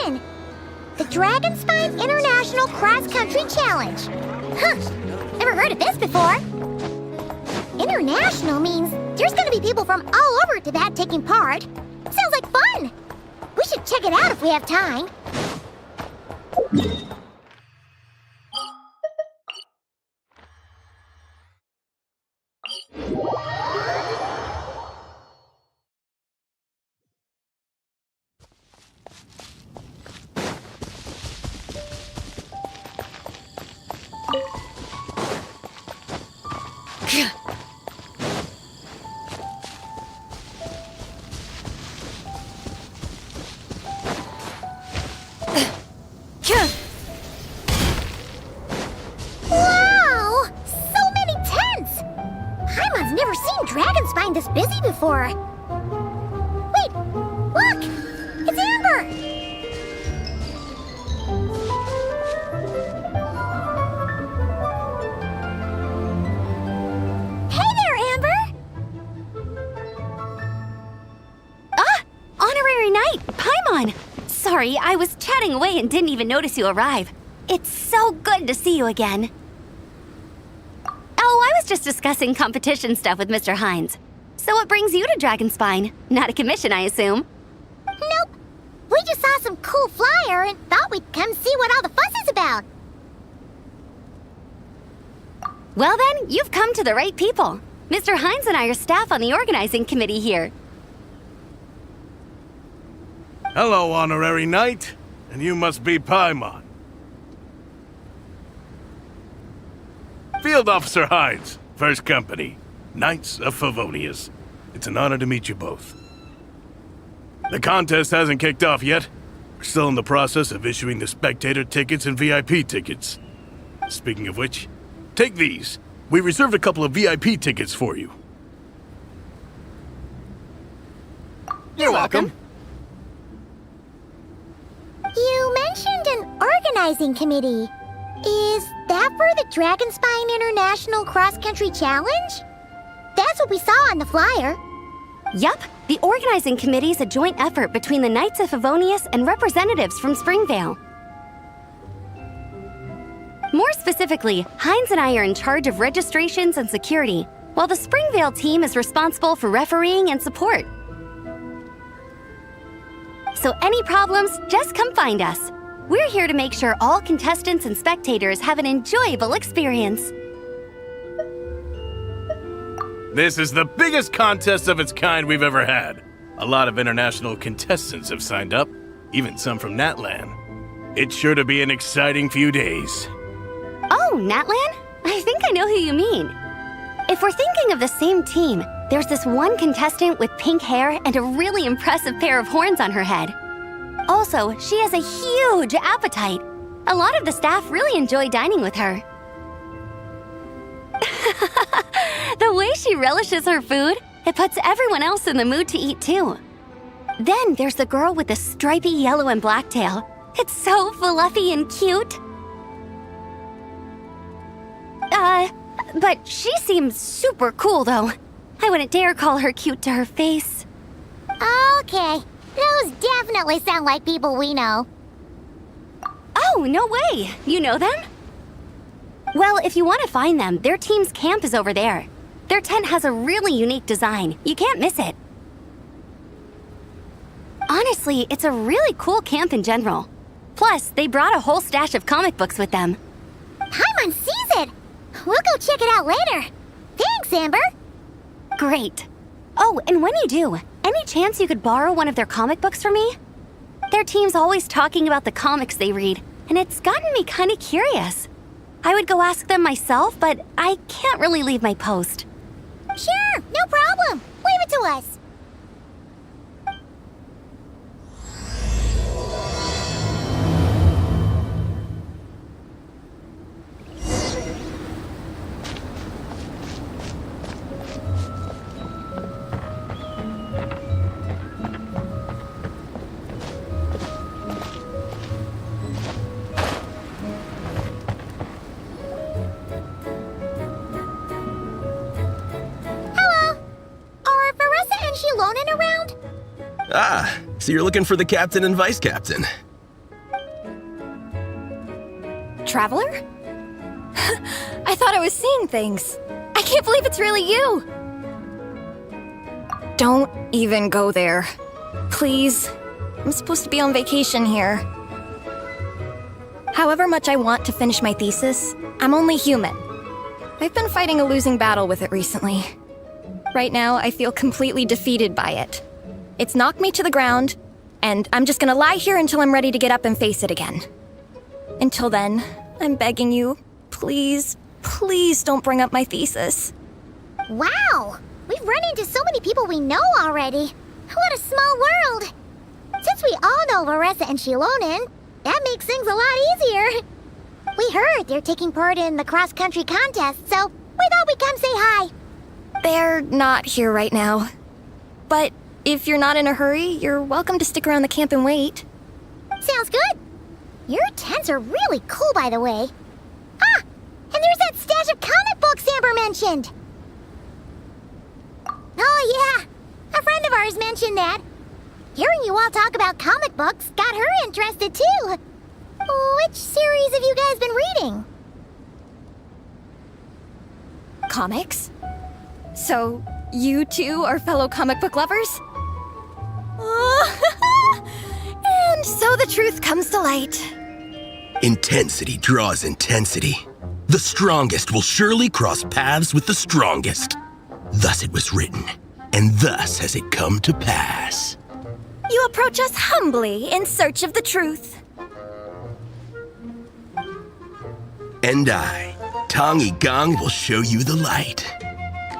competition! The Dragonspine International Cross Country Challenge. Huh, never heard of this before. International means there's gonna be people from all over Tibet taking part. Sounds like fun! We should check it out if we have time. Wow! So many tents! Paimon's never seen Dragonspine this busy before. Wait, look! It's Amber! Hey there, Amber! Honorary Knight, Paimon! Sorry, I was chatting away and didn't even notice you arrive. It's so good to see you again. Oh, I was just discussing competition stuff with Mr. Hines. So what brings you to Dragonspine? Not a commission, I assume? Nope. We just saw some cool flyer and thought we'd come see what all the fuss is about. Well then, you've come to the right people. Mr. Hines and I are staff on the organizing committee here. Hello, Honorary Knight. And you must be Paimon. Field Officer Hines, First Company, Knights of Favonius. It's an honor to meet you both. The contest hasn't kicked off yet. We're still in the process of issuing the spectator tickets and VIP tickets. Speaking of which, take these. We reserved a couple of VIP tickets for you. You're welcome. You mentioned an organizing committee. Is that for the Dragonspine International Cross Country Challenge? That's what we saw on the flyer. Yup, the organizing committee is a joint effort between the Knights of Favonius and representatives from Springvale. More specifically, Hines and I are in charge of registrations and security, while the Springvale team is responsible for refereeing and support. So any problems, just come find us. We're here to make sure all contestants and spectators have an enjoyable experience. This is the biggest contest of its kind we've ever had. A lot of international contestants have signed up, even some from Natlan. It's sure to be an exciting few days. Oh, Natlan? I think I know who you mean. If we're thinking of the same team, there's this one contestant with pink hair and a really impressive pair of horns on her head. Also, she has a huge appetite. A lot of the staff really enjoy dining with her. The way she relishes her food, it puts everyone else in the mood to eat too. Then there's the girl with the stripy yellow and black tail. It's so fluffy and cute. But she seems super cool though. I wouldn't dare call her cute to her face. Okay, those definitely sound like people we know. Oh, no way! You know them? Well, if you want to find them, their team's camp is over there. Their tent has a really unique design. You can't miss it. Honestly, it's a really cool camp in general. Plus, they brought a whole stash of comic books with them. Paimon sees it! We'll go check it out later. Thanks, Amber. Great. Oh, and when you do, any chance you could borrow one of their comic books from me? Their team's always talking about the comics they read, and it's gotten me kind of curious. I would go ask them myself, but I can't really leave my post. Sure, no problem. Leave it to us. Ah, so you're looking for the captain and vice captain. traveler? I thought I was seeing things. I can't believe it's really you! Don't even go there. Please. I'm supposed to be on vacation here. However much I want to finish my thesis, I'm only human. I've been fighting a losing battle with it recently. Right now, I feel completely defeated by it. It's knocked me to the ground, and I'm just gonna lie here until I'm ready to get up and face it again. Until then, I'm begging you, please, please don't bring up my thesis. Wow! We've run into so many people we know already. What a small world! Since we all know Larissa and Shilonen, that makes things a lot easier. We heard they're taking part in the cross-country contest, so we thought we'd come say hi. They're not here right now. But if you're not in a hurry, you're welcome to stick around the camp and wait. Sounds good. Your tents are really cool, by the way. Ah! And there's that stash of comic books Amber mentioned! Oh yeah! A friend of ours mentioned that. Hearing you all talk about comic books got her interested too. Which series have you guys been reading? Comics? So, you two are fellow comic book lovers? And so the truth comes to light. Intensity draws intensity. The strongest will surely cross paths with the strongest. Thus it was written, and thus has it come to pass. You approach us humbly in search of the truth. And I, Tong Gong, will show you the light.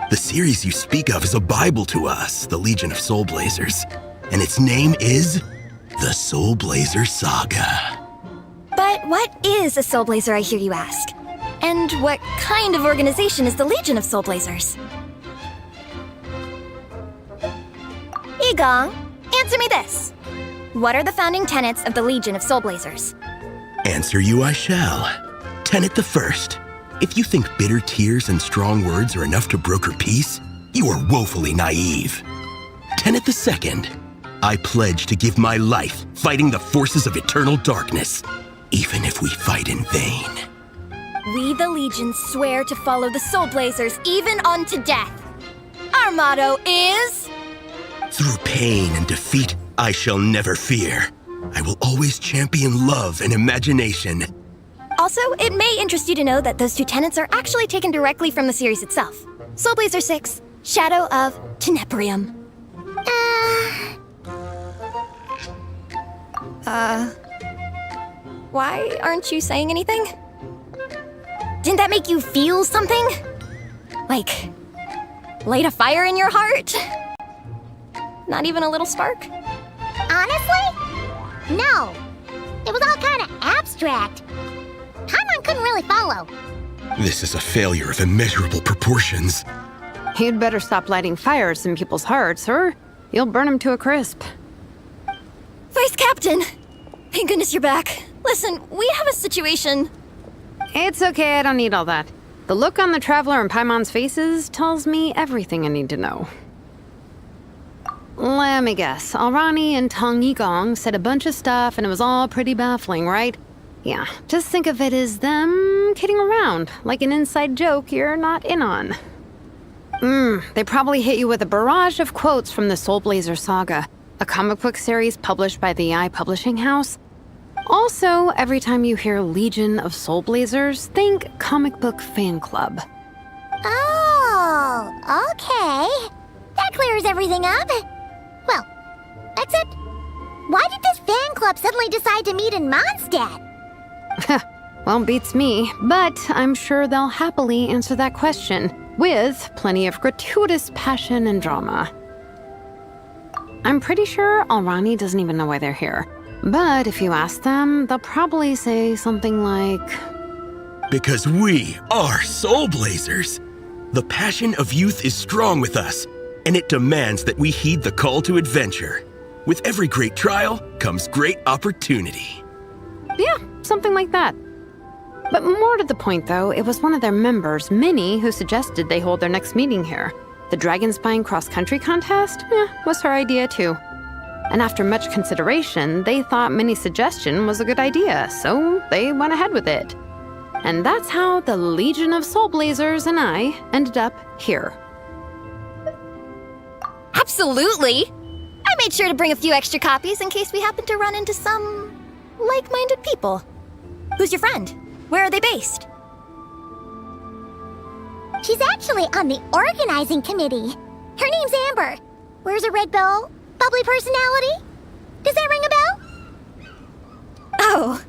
The series you speak of is a Bible to us, the Legion of Soulblazers, and its name is the Soulblazer Saga. But what is a Soulblazer, I hear you ask? And what kind of organization is the Legion of Soulblazers? Igong, answer me this. What are the founding tenets of the Legion of Soulblazers? Answer you I shall. Tenet the first. If you think bitter tears and strong words are enough to broker peace, you are woefully naive. Tenet the second. I pledge to give my life fighting the forces of eternal darkness, even if we fight in vain. We, the Legion, swear to follow the Soulblazers even unto death. Our motto is... Through pain and defeat, I shall never fear. I will always champion love and imagination. Also, it may interest you to know that those two tenets are actually taken directly from the series itself. Soulblazer 6, Shadow of Tenebrium. Why aren't you saying anything? Didn't that make you feel something? Like, light a fire in your heart? Not even a little spark? Honestly? No. It was all kind of abstract. Hanman couldn't really follow. This is a failure of immeasurable proportions. You'd better stop lighting fires in people's hearts, or you'll burn them to a crisp. Vice Captain! Thank goodness you're back. Listen, we have a situation. It's okay, I don't need all that. The look on the Traveler and Paimon's faces tells me everything I need to know. Let me guess. Alrani and Tong Yigong said a bunch of stuff and it was all pretty baffling, right? Yeah, just think of it as them kidding around, like an inside joke you're not in on. They probably hit you with a barrage of quotes from the Soulblazer Saga, a comic book series published by the Publishing House. Also, every time you hear Legion of Soulblazers, think comic book fan club. Oh, okay. That clears everything up. Well, except, why did this fan club suddenly decide to meet in Mondstadt? Well, beats me, but I'm sure they'll happily answer that question, with plenty of gratuitous passion and drama. I'm pretty sure Alrani doesn't even know why they're here. But if you ask them, they'll probably say something like... Because we are Soulblazers. The passion of youth is strong with us, and it demands that we heed the call to adventure. With every great trial comes great opportunity. Yeah, something like that. But more to the point, though, it was one of their members, Minnie, who suggested they hold their next meeting here. The Dragonspine cross-country contest? Was her idea, too. And after much consideration, they thought Minnie's suggestion was a good idea, so they went ahead with it. And that's how the Legion of Soulblazers and I ended up here. Absolutely! I made sure to bring a few extra copies in case we happen to run into some like-minded people. Who's your friend? Where are they based? She's actually on the organizing committee. Her name's Amber. Wears a red bow, bubbly personality. Does that ring a bell? Oh,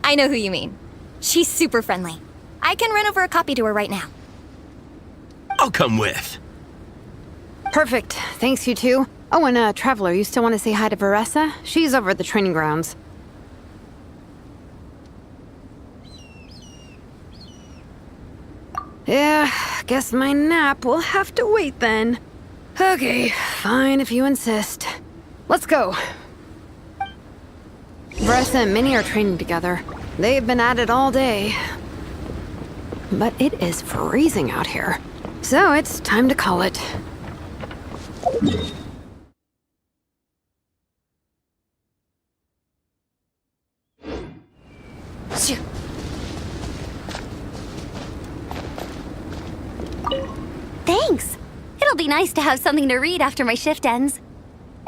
I know who you mean. She's super friendly. I can run over a copy to her right now. I'll come with. Perfect. Thanks, you two. Oh, and Traveler, you still want to say hi to Veressa? She's over at the training grounds. Yeah, guess my nap will have to wait then. Okay, fine if you insist. Let's go. Veressa and Minnie are training together. They've been at it all day. But it is freezing out here. So it's time to call it. Thanks. It'll be nice to have something to read after my shift ends.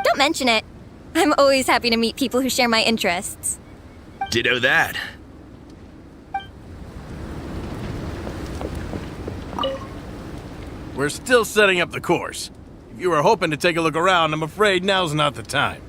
Don't mention it. I'm always happy to meet people who share my interests. Ditto that. We're still setting up the course. If you were hoping to take a look around, I'm afraid now's not the time.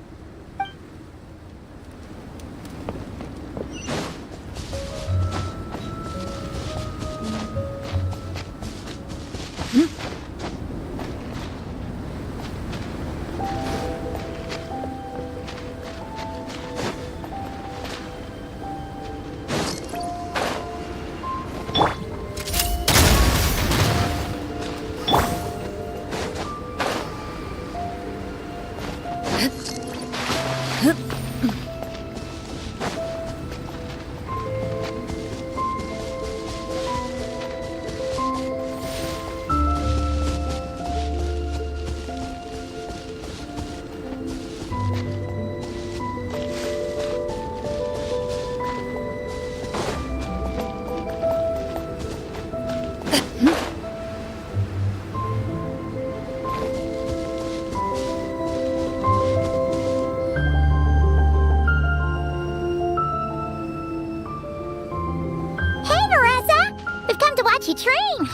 You train.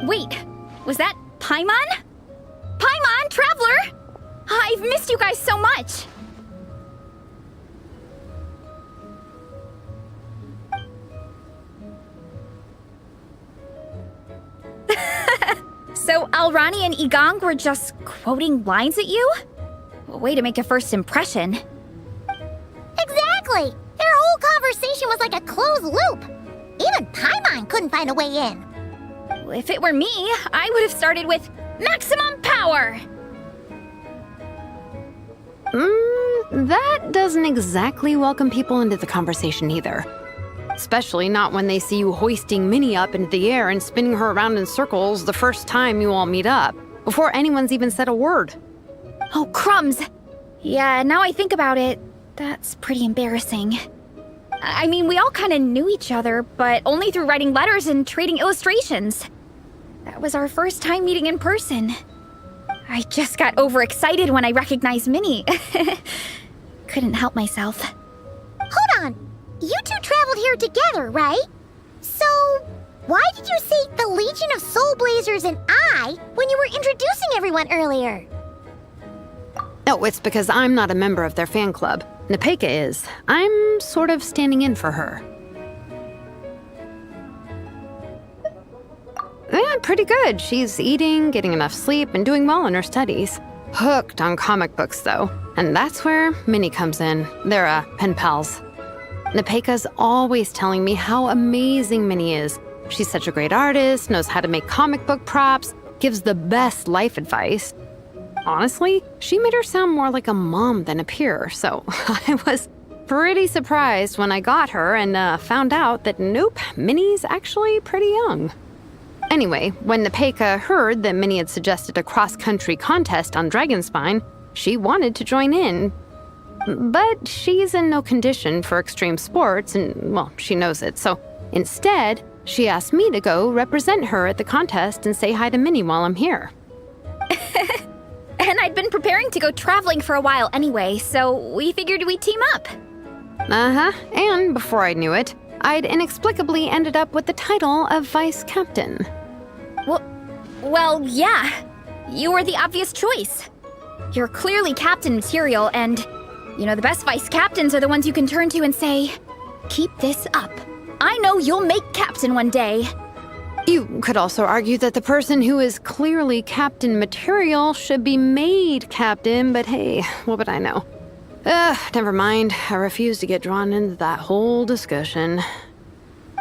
Wait, was that Paimon? Paimon, Traveler! I've missed you guys so much! So Alrani and Igong were just quoting lines at you? Way to make a first impression. Exactly! Their whole conversation was like a closed loop. Even Paimon couldn't find a way in. If it were me, I would have started with maximum power! That doesn't exactly welcome people into the conversation either. Especially not when they see you hoisting Minnie up into the air and spinning her around in circles the first time you all meet up, before anyone's even said a word. Oh, crumbs! Yeah, now I think about it, that's pretty embarrassing. I mean, we all kind of knew each other, but only through writing letters and trading illustrations. That was our first time meeting in person. I just got overexcited when I recognized Minnie. Couldn't help myself. Hold on. You two traveled here together, right? So, why did you say the Legion of Soulblazers and I when you were introducing everyone earlier? No, it's because I'm not a member of their fan club. Nepeka is. I'm sort of standing in for her. Yeah, pretty good. She's eating, getting enough sleep, and doing well in her studies. Hooked on comic books, though. And that's where Minnie comes in. They're, pen pals. Nepeka's always telling me how amazing Minnie is. She's such a great artist, knows how to make comic book props, gives the best life advice. Honestly, she made her sound more like a mom than a peer, so I was pretty surprised when I got her and found out that nope, Minnie's actually pretty young. Anyway, when Nepeka heard that Minnie had suggested a cross-country contest on Dragonspine, she wanted to join in. But she's in no condition for extreme sports, and, well, she knows it, so Instead, she asked me to go represent her at the contest and say hi to Minnie while I'm here. And I'd been preparing to go traveling for a while anyway, so we figured we'd team up. And before I knew it, I'd inexplicably ended up with the title of vice captain. Well, yeah. You were the obvious choice. You're clearly captain material, and, the best vice captains are the ones you can turn to and say, keep this up. I know you'll make captain one day. You could also argue that the person who is clearly captain material should be made captain, but hey, what would I know? Never mind. I refuse to get drawn into that whole discussion.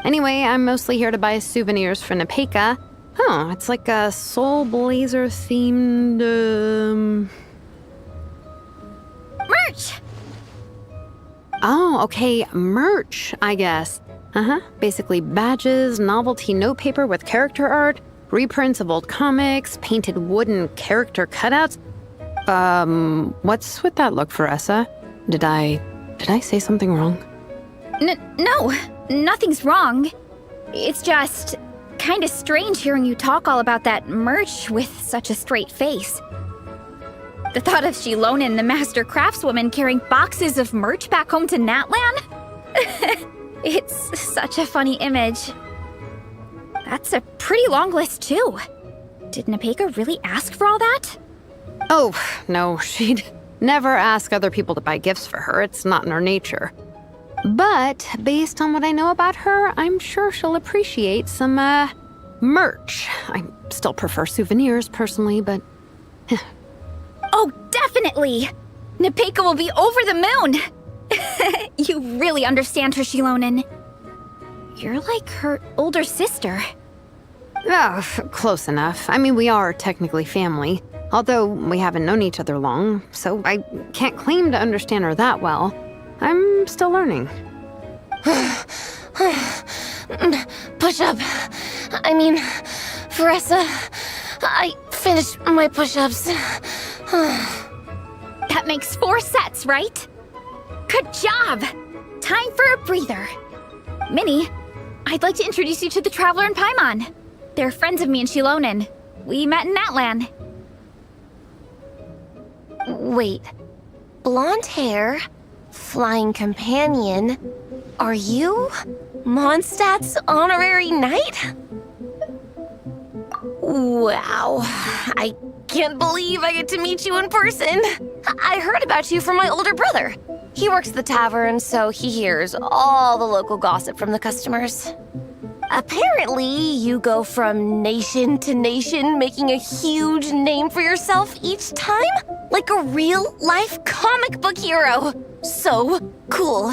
Anyway, I'm mostly here to buy souvenirs for Nepeka. Oh, it's like a Soulblazer themed, Merch! Oh, okay, merch, I guess. Basically badges, novelty notepaper with character art, reprints of old comics, painted wooden character cutouts. What's with that look, Faressa? Did I say something wrong? No, nothing's wrong. It's just kinda strange hearing you talk all about that merch with such a straight face. The thought of Shilonen, the master craftswoman, carrying boxes of merch back home to Natlan? It's such a funny image. That's a pretty long list, too. Did Nepeka really ask for all that? Oh, no, she'd never ask other people to buy gifts for her. It's not in her nature. But based on what I know about her, I'm sure she'll appreciate some, merch. I still prefer souvenirs, personally, but... Oh, definitely! Nepeka will be over the moon! You really understand her, Shilonen. You're like her older sister. Oh, close enough. I mean, we are technically family, although we haven't known each other long, so I can't claim to understand her that well. I'm still learning. Push-up. I mean, Faressa, I finished my push-ups. That makes 4 sets, right? Good job! Time for a breather. Minnie, I'd like to introduce you to the Traveler and Paimon. They're friends of me and Shilonen. We met in Natlan. Wait. Blonde hair, flying companion. Are you Mondstadt's honorary knight? Wow. I can't believe I get to meet you in person. I heard about you from my older brother. He works at the tavern, so he hears all the local gossip from the customers. Apparently, you go from nation to nation, making a huge name for yourself each time? Like a real-life comic book hero. So cool.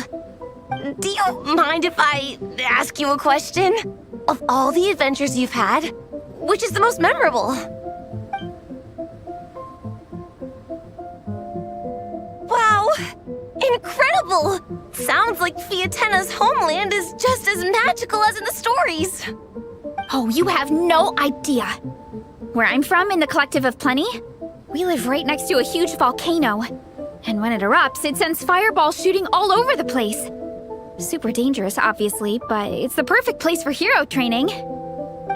Do you mind if I ask you a question? Of all the adventures you've had, which is the most memorable? Wow! Incredible! Sounds like Fiatena's homeland is just as magical as in the stories. Oh, you have no idea. Where I'm from, in the Collective of Plenty, we live right next to a huge volcano. And when it erupts, it sends fireballs shooting all over the place. Super dangerous, obviously, but it's the perfect place for hero training.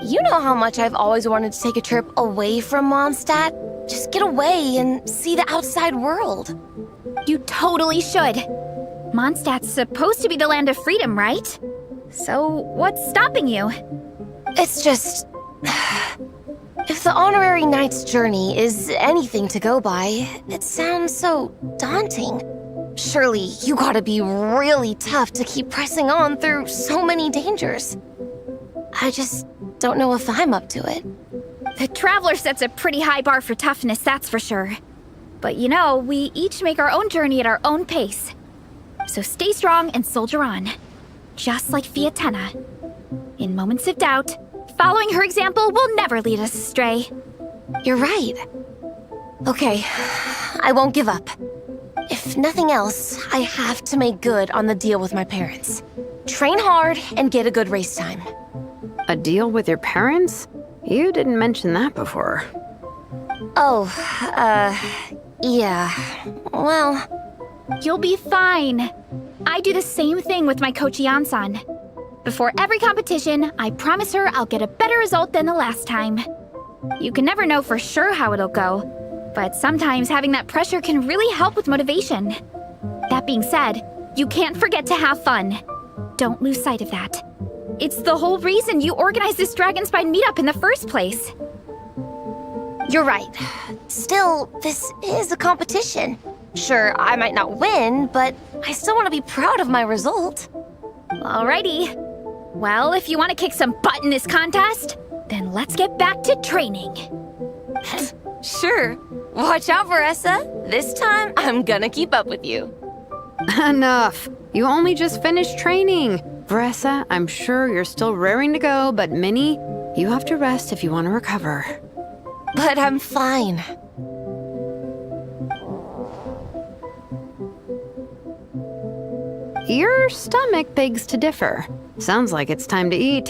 You know how much I've always wanted to take a trip away from Mondstadt? Just get away and see the outside world. You totally should. Mondstadt's supposed to be the land of freedom, right? So what's stopping you? It's just... If the honorary knight's journey is anything to go by, it sounds so daunting. Surely you gotta be really tough to keep pressing on through so many dangers. I just don't know if I'm up to it. The Traveler sets a pretty high bar for toughness, that's for sure. But we each make our own journey at our own pace. So stay strong and soldier on. Just like Fiatena. In moments of doubt, following her example will never lead us astray. You're right. Okay, I won't give up. If nothing else, I have to make good on the deal with my parents. Train hard and get a good race time. A deal with your parents? You didn't mention that before. Oh, yeah. Well... You'll be fine. I do the same thing with my coach Yansan. Before every competition, I promise her I'll get a better result than the last time. You can never know for sure how it'll go, but sometimes having that pressure can really help with motivation. That being said, you can't forget to have fun. Don't lose sight of that. It's the whole reason you organized this Dragonspine meetup in the first place. You're right. Still, this is a competition. Sure, I might not win, but I still want to be proud of my result. Alrighty. Well, if you want to kick some butt in this contest, then let's get back to training. Sure. Watch out, Vanessa. This time, I'm gonna keep up with you. Enough. You only just finished training. Vanessa, I'm sure you're still raring to go, but Minnie, you have to rest if you want to recover. But I'm fine. Your stomach begs to differ. Sounds like it's time to eat.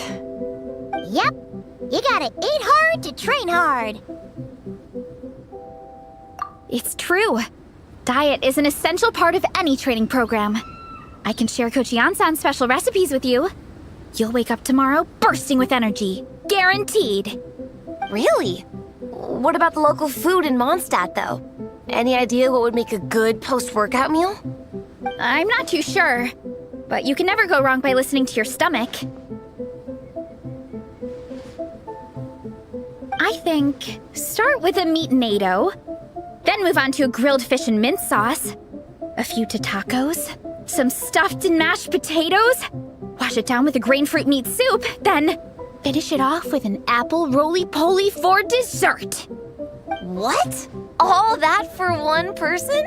Yep. You gotta eat hard to train hard. It's true. Diet is an essential part of any training program. I can share Coach Yansan's special recipes with you. You'll wake up tomorrow bursting with energy. Guaranteed. Really? What about the local food in Mondstadt, though? Any idea what would make a good post-workout meal? I'm not too sure, but you can never go wrong by listening to your stomach. I think start with a meat-nado, then move on to a grilled fish and mint sauce, a few tacos, some stuffed and mashed potatoes, wash it down with a grain fruit meat soup, then finish it off with an apple roly-poly for dessert. What? All that for one person?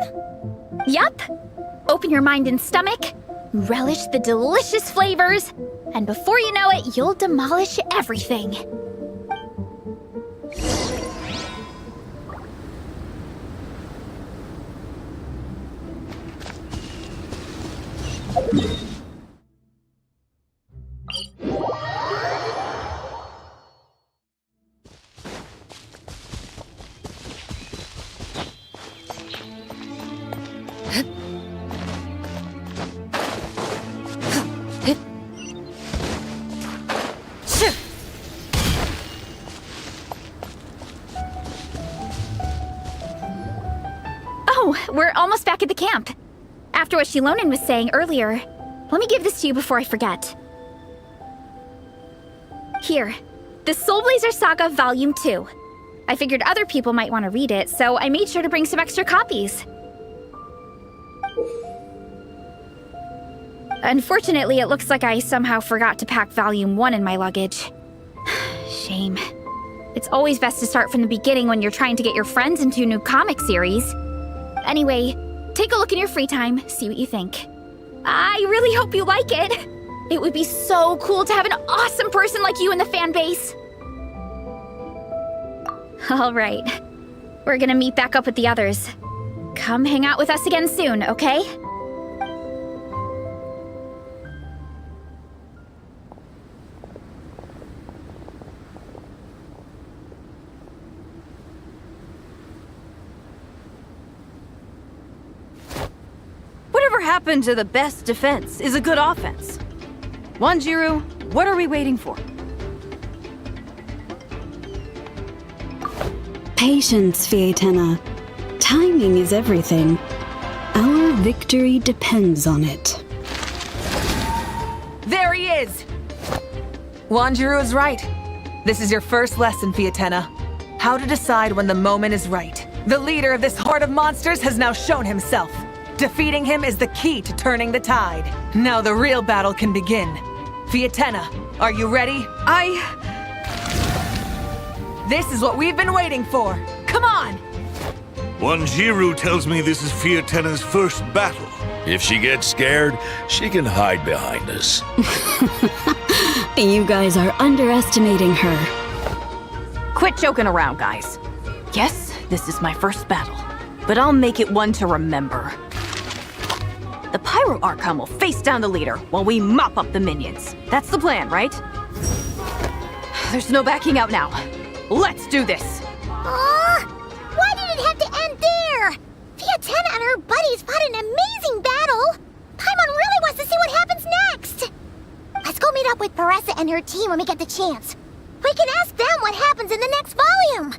Yup. Open your mind and stomach, relish the delicious flavors, and before you know it, you'll demolish everything. Oh, we're almost back at the camp. After what Shilonen was saying earlier, let me give this to you before I forget. Here, the Soulblazer Saga Volume 2. I figured other people might want to read it, so I made sure to bring some extra copies. Unfortunately, it looks like I somehow forgot to pack Volume 1 in my luggage. Shame. It's always best to start from the beginning when you're trying to get your friends into a new comic series. Anyway, take a look in your free time, see what you think. I really hope you like it. It would be so cool to have an awesome person like you in the fan base. All right, we're gonna meet back up with the others. Come hang out with us again soon, okay? Whatever happened to the best defense is a good offense? Wanjiru, what are we waiting for? Patience, Fietena. Timing is everything. Our victory depends on it. There he is! Wanjiru is right. This is your first lesson, Fietena. How to decide when the moment is right. The leader of this horde of monsters has now shown himself. Defeating him is the key to turning the tide. Now the real battle can begin. Fietena, are you ready? This is what we've been waiting for. Come on! Wanjiru tells me this is Fietena's first battle. If she gets scared, she can hide behind us. You guys are underestimating her. Quit joking around, guys. Yes, this is my first battle, but I'll make it one to remember. The Pyro Archon will face down the leader while we mop up the minions. That's the plan, right? There's no backing out now. Let's do this! Why did it have to end there? Fietena and her buddies fought an amazing battle. Paimon really wants to see what happens next. Let's go meet up with your team when we get the chance. We can ask them what happens in the next volume.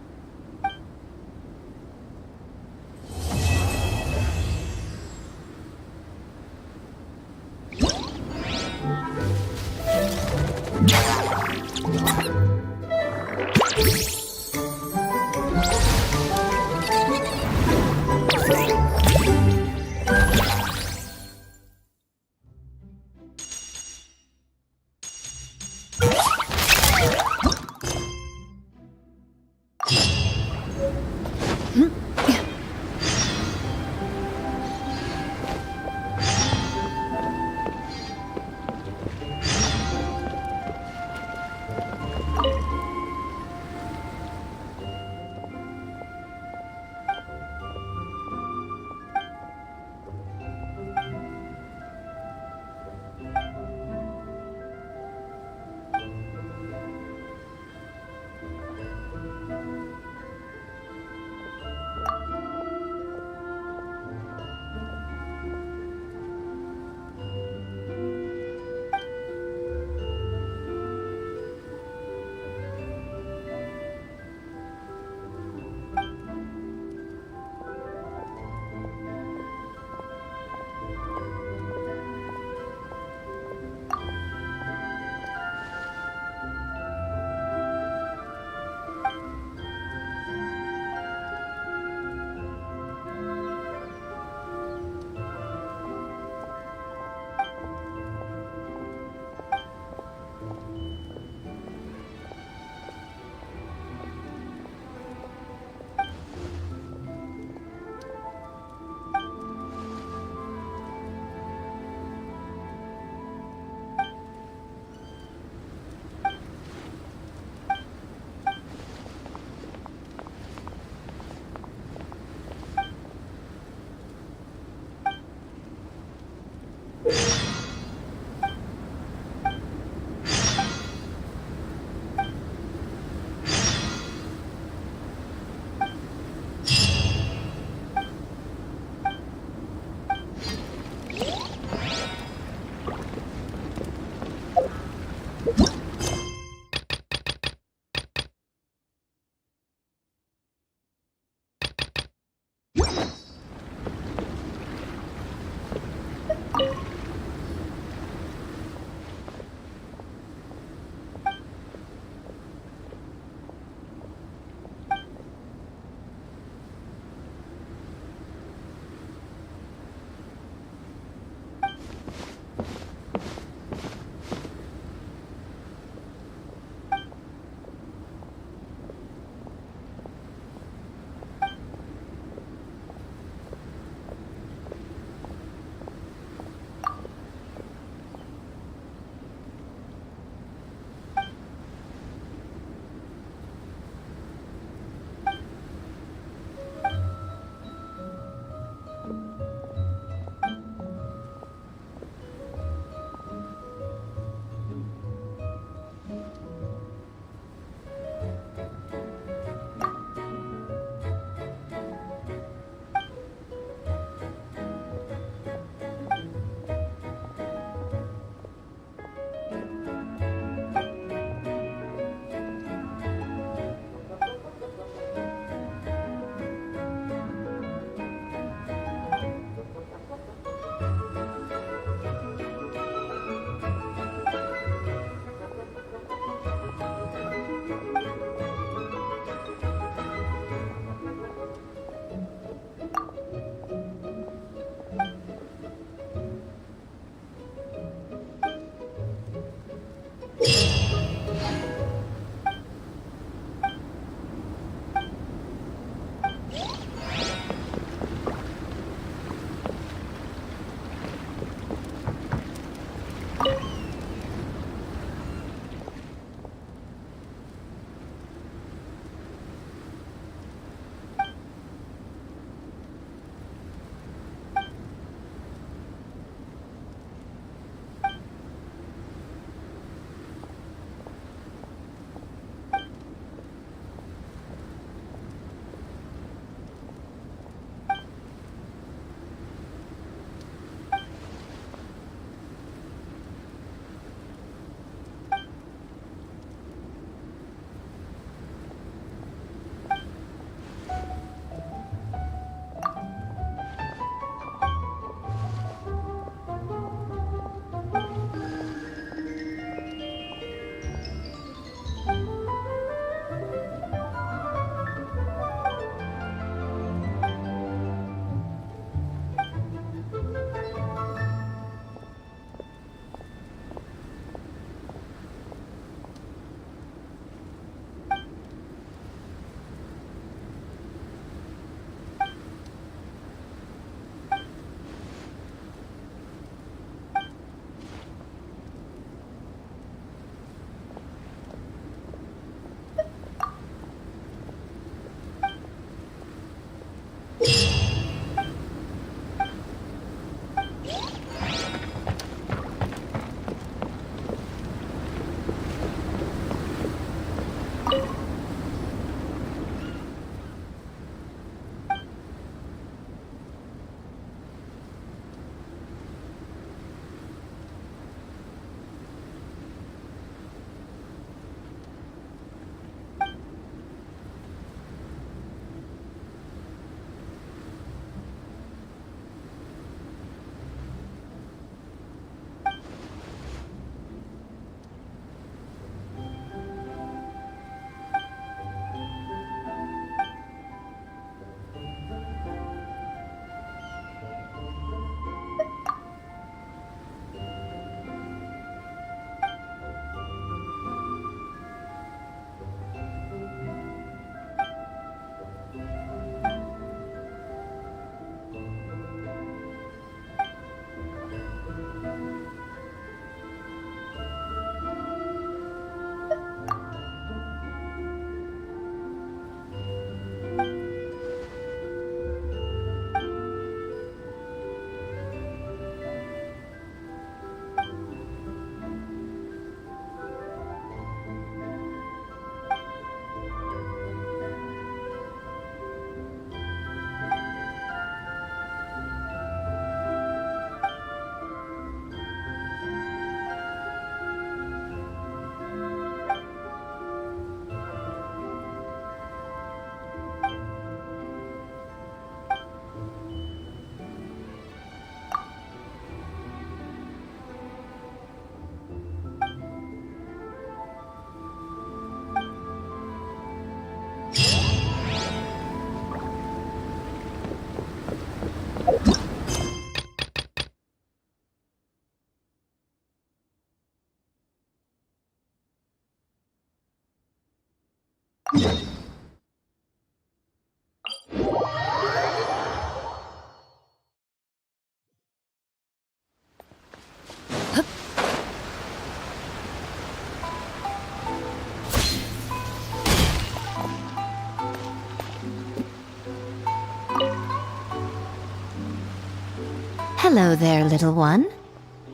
Hello there, little one.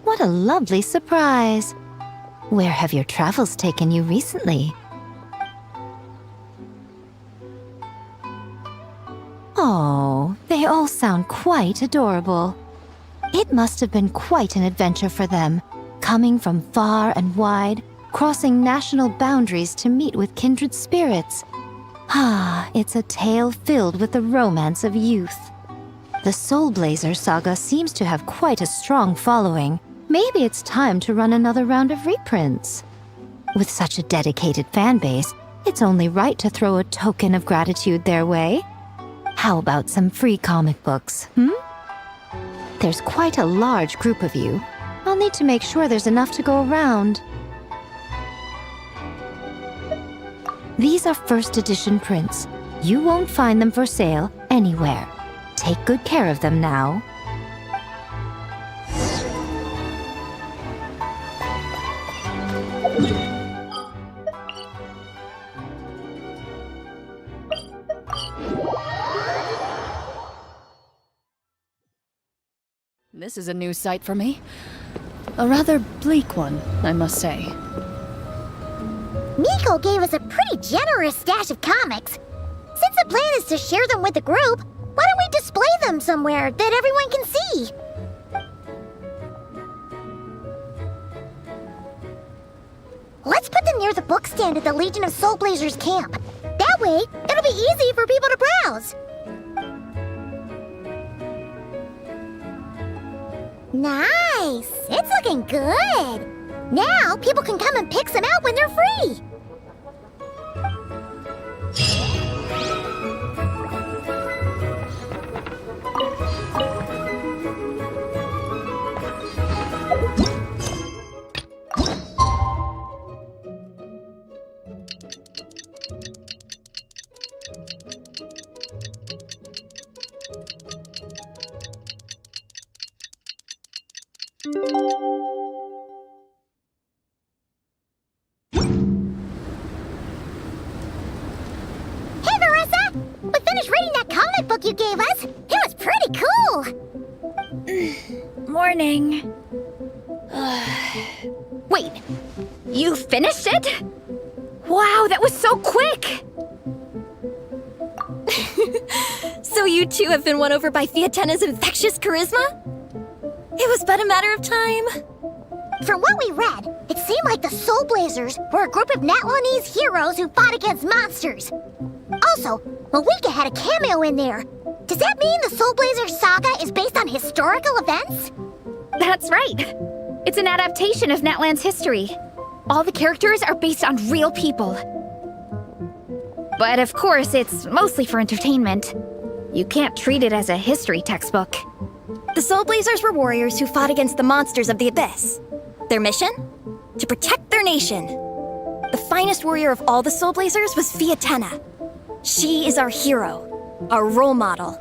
What a lovely surprise. Where have your travels taken you recently? Oh, they all sound quite adorable. It must have been quite an adventure for them, coming from far and wide, crossing national boundaries to meet with kindred spirits. Ah, it's a tale filled with the romance of youth. The Soulblazer saga seems to have quite a strong following. Maybe it's time to run another round of reprints. With such a dedicated fan base, it's only right to throw a token of gratitude their way. How about some free comic books, There's quite a large group of you. I'll need to make sure there's enough to go around. These are first edition prints. You won't find them for sale anywhere. Take good care of them now. This is a new sight for me. A rather bleak one, I must say. Miko gave us a pretty generous stash of comics. Since the plan is to share them with the group, why don't we display them somewhere that everyone can see? Let's put them near the book stand at the Legion of Soulblazers camp. That way, it'll be easy for people to browse. Nice! It's looking good! Now, people can come and pick some out when they're free! Hey, Marissa! We finished reading that comic book you gave us. It was pretty cool. Morning. Wait, you finished it? Wow, that was so quick! So you two have been won over by Fiatena's infectious charisma? It was but a matter of time. From what we read, it seemed like the Soulblazers were a group of Natlanese heroes who fought against monsters. Also, Malika had a cameo in there. Does that mean the Soulblazer saga is based on historical events? That's right. It's an adaptation of Natlan's history. All the characters are based on real people. But of course, it's mostly for entertainment. You can't treat it as a history textbook. The Soulblazers were warriors who fought against the monsters of the Abyss. Their mission? To protect their nation. The finest warrior of all the Soulblazers was Fiatena. She is our hero, our role model.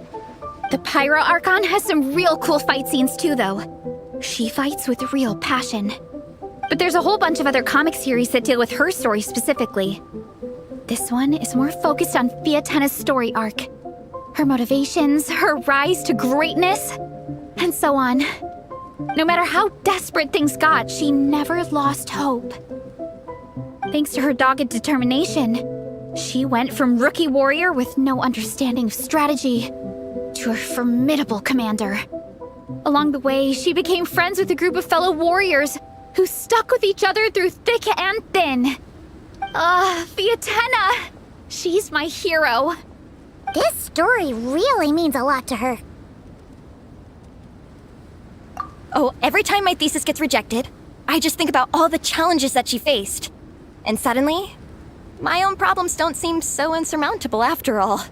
The Pyro Archon has some real cool fight scenes too, though. She fights with real passion. But there's a whole bunch of other comic series that deal with her story specifically. This one is more focused on Fiatena's story arc. Her motivations, her rise to greatness, and so on. No matter how desperate things got, she never lost hope. Thanks to her dogged determination, she went from rookie warrior with no understanding of strategy to a formidable commander. Along the way, she became friends with a group of fellow warriors who stuck with each other through thick and thin. Fiatena! She's my hero. This story really means a lot to her. Oh, every time my thesis gets rejected, I just think about all the challenges that she faced. And suddenly, my own problems don't seem so insurmountable after all.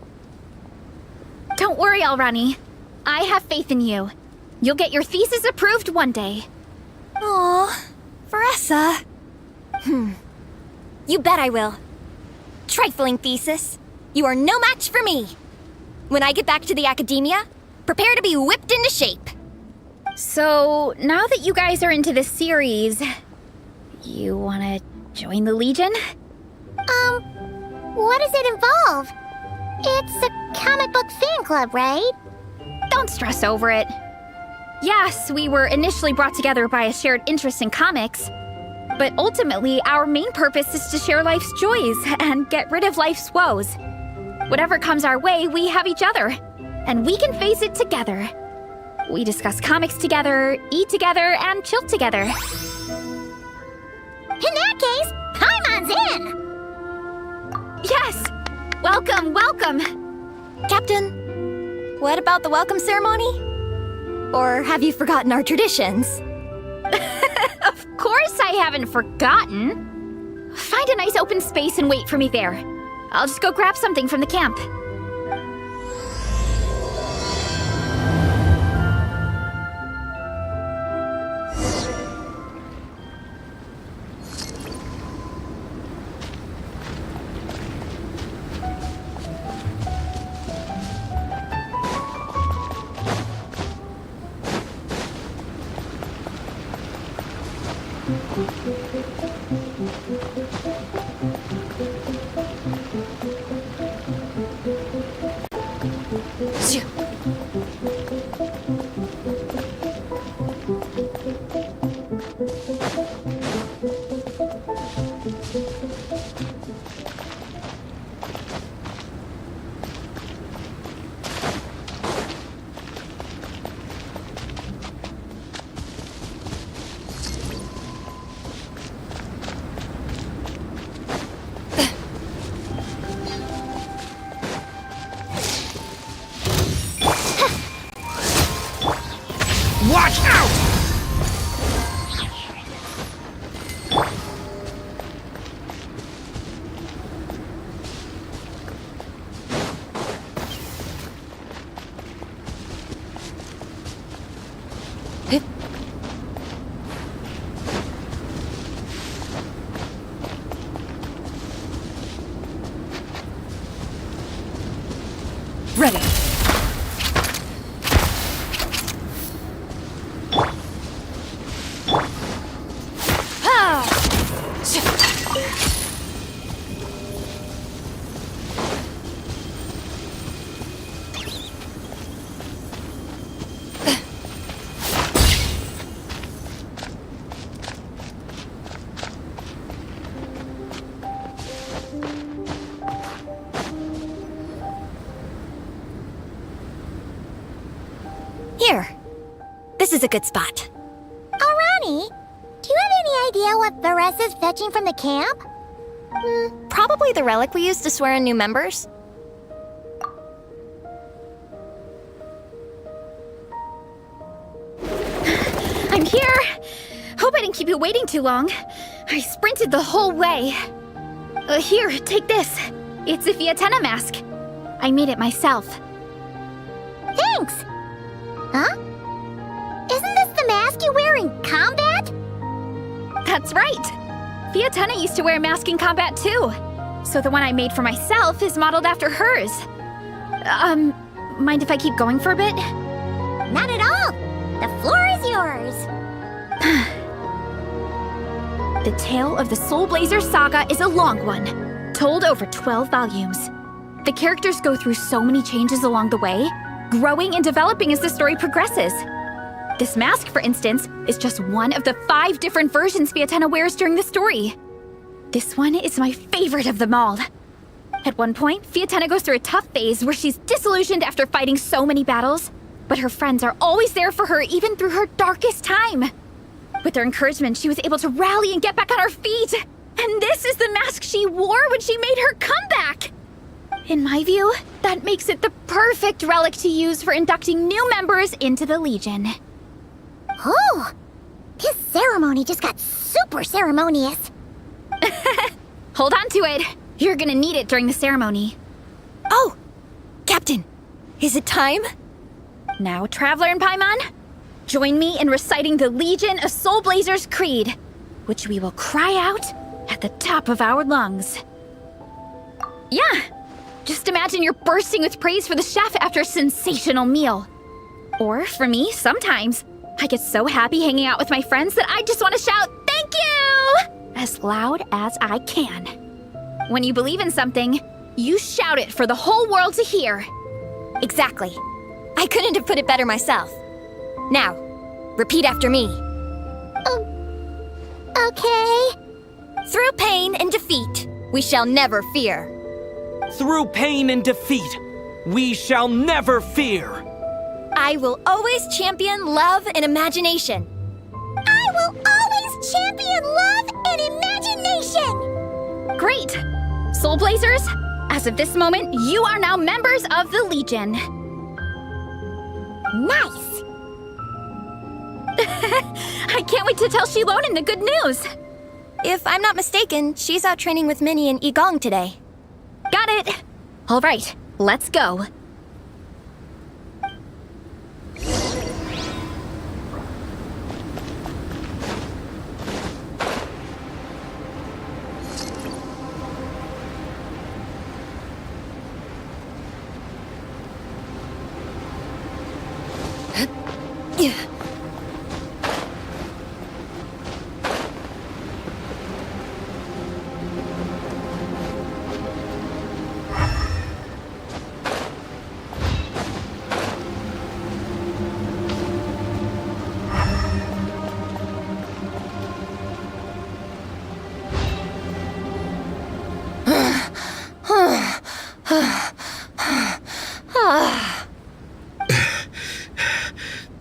Don't worry, Alrani. I have faith in you. You'll get your thesis approved one day. Aw, Veressa. You bet I will. trifling thesis. You are no match for me. When I get back to the academia, prepare to be whipped into shape. So, now that you guys are into this series, you wanna join the Legion? What does it involve? It's a comic book fan club, right? Don't stress over it. Yes, we were initially brought together by a shared interest in comics, but ultimately our main purpose is to share life's joys and get rid of life's woes. Whatever comes our way, we have each other, and we can face it together. We discuss comics together, eat together, and chill together. In that case, Paimon's in! Yes! Welcome, welcome! Captain, what about the welcome ceremony? Or have you forgotten our traditions? Of course I haven't forgotten. Find a nice open space and wait for me there. I'll just go grab something from the camp. Watch out! Ready. Here. This is a good spot. Arani, do you have any idea what Varesa's fetching from the camp? Probably the relic we used to swear in new members. I'm here! Hope I didn't keep you waiting too long. I sprinted the whole way. Here, take this. It's a Fiatenna mask. I made it myself. Thanks! Huh? Isn't this the mask you wear in combat? That's right! Fiatenna used to wear a mask in combat too. So the one I made for myself is modeled after hers. Mind if I keep going for a bit? Not at all! The floor is yours! The tale of the Soulblazer saga is a long one, told over 12 volumes. The characters go through so many changes along the way, growing and developing as the story progresses. This mask, for instance, is just one of the 5 different versions Fiatenna wears during the story. This one is my favorite of them all. At one point, Fiatenna goes through a tough phase where she's disillusioned after fighting so many battles, but her friends are always there for her even through her darkest time. With their encouragement, she was able to rally and get back on her feet. And this is the mask she wore when she made her comeback. In my view, that makes it the perfect relic to use for inducting new members into the Legion. Oh! This ceremony just got super ceremonious. Hold on to it. You're gonna need it during the ceremony. Oh! Captain, is it time? Now, Traveler and Paimon, join me in reciting the Legion of Soulblazer's Creed, which we will cry out at the top of our lungs. Yeah. Just imagine you're bursting with praise for the chef after a sensational meal. Or for me, sometimes, I get so happy hanging out with my friends that I just want to shout, "Thank you!" as loud as I can. When you believe in something, you shout it for the whole world to hear. Exactly. I couldn't have put it better myself. Now, repeat after me. Okay. Through pain and defeat, we shall never fear. Through pain and defeat, we shall never fear. I will always champion love and imagination. I will always champion love and imagination! Great! Soulblazers, as of this moment, you are now members of the Legion. Nice! I can't wait to tell Shilonen the good news. If I'm not mistaken, she's out training with Minnie and Igong today. Got it! All right, let's go.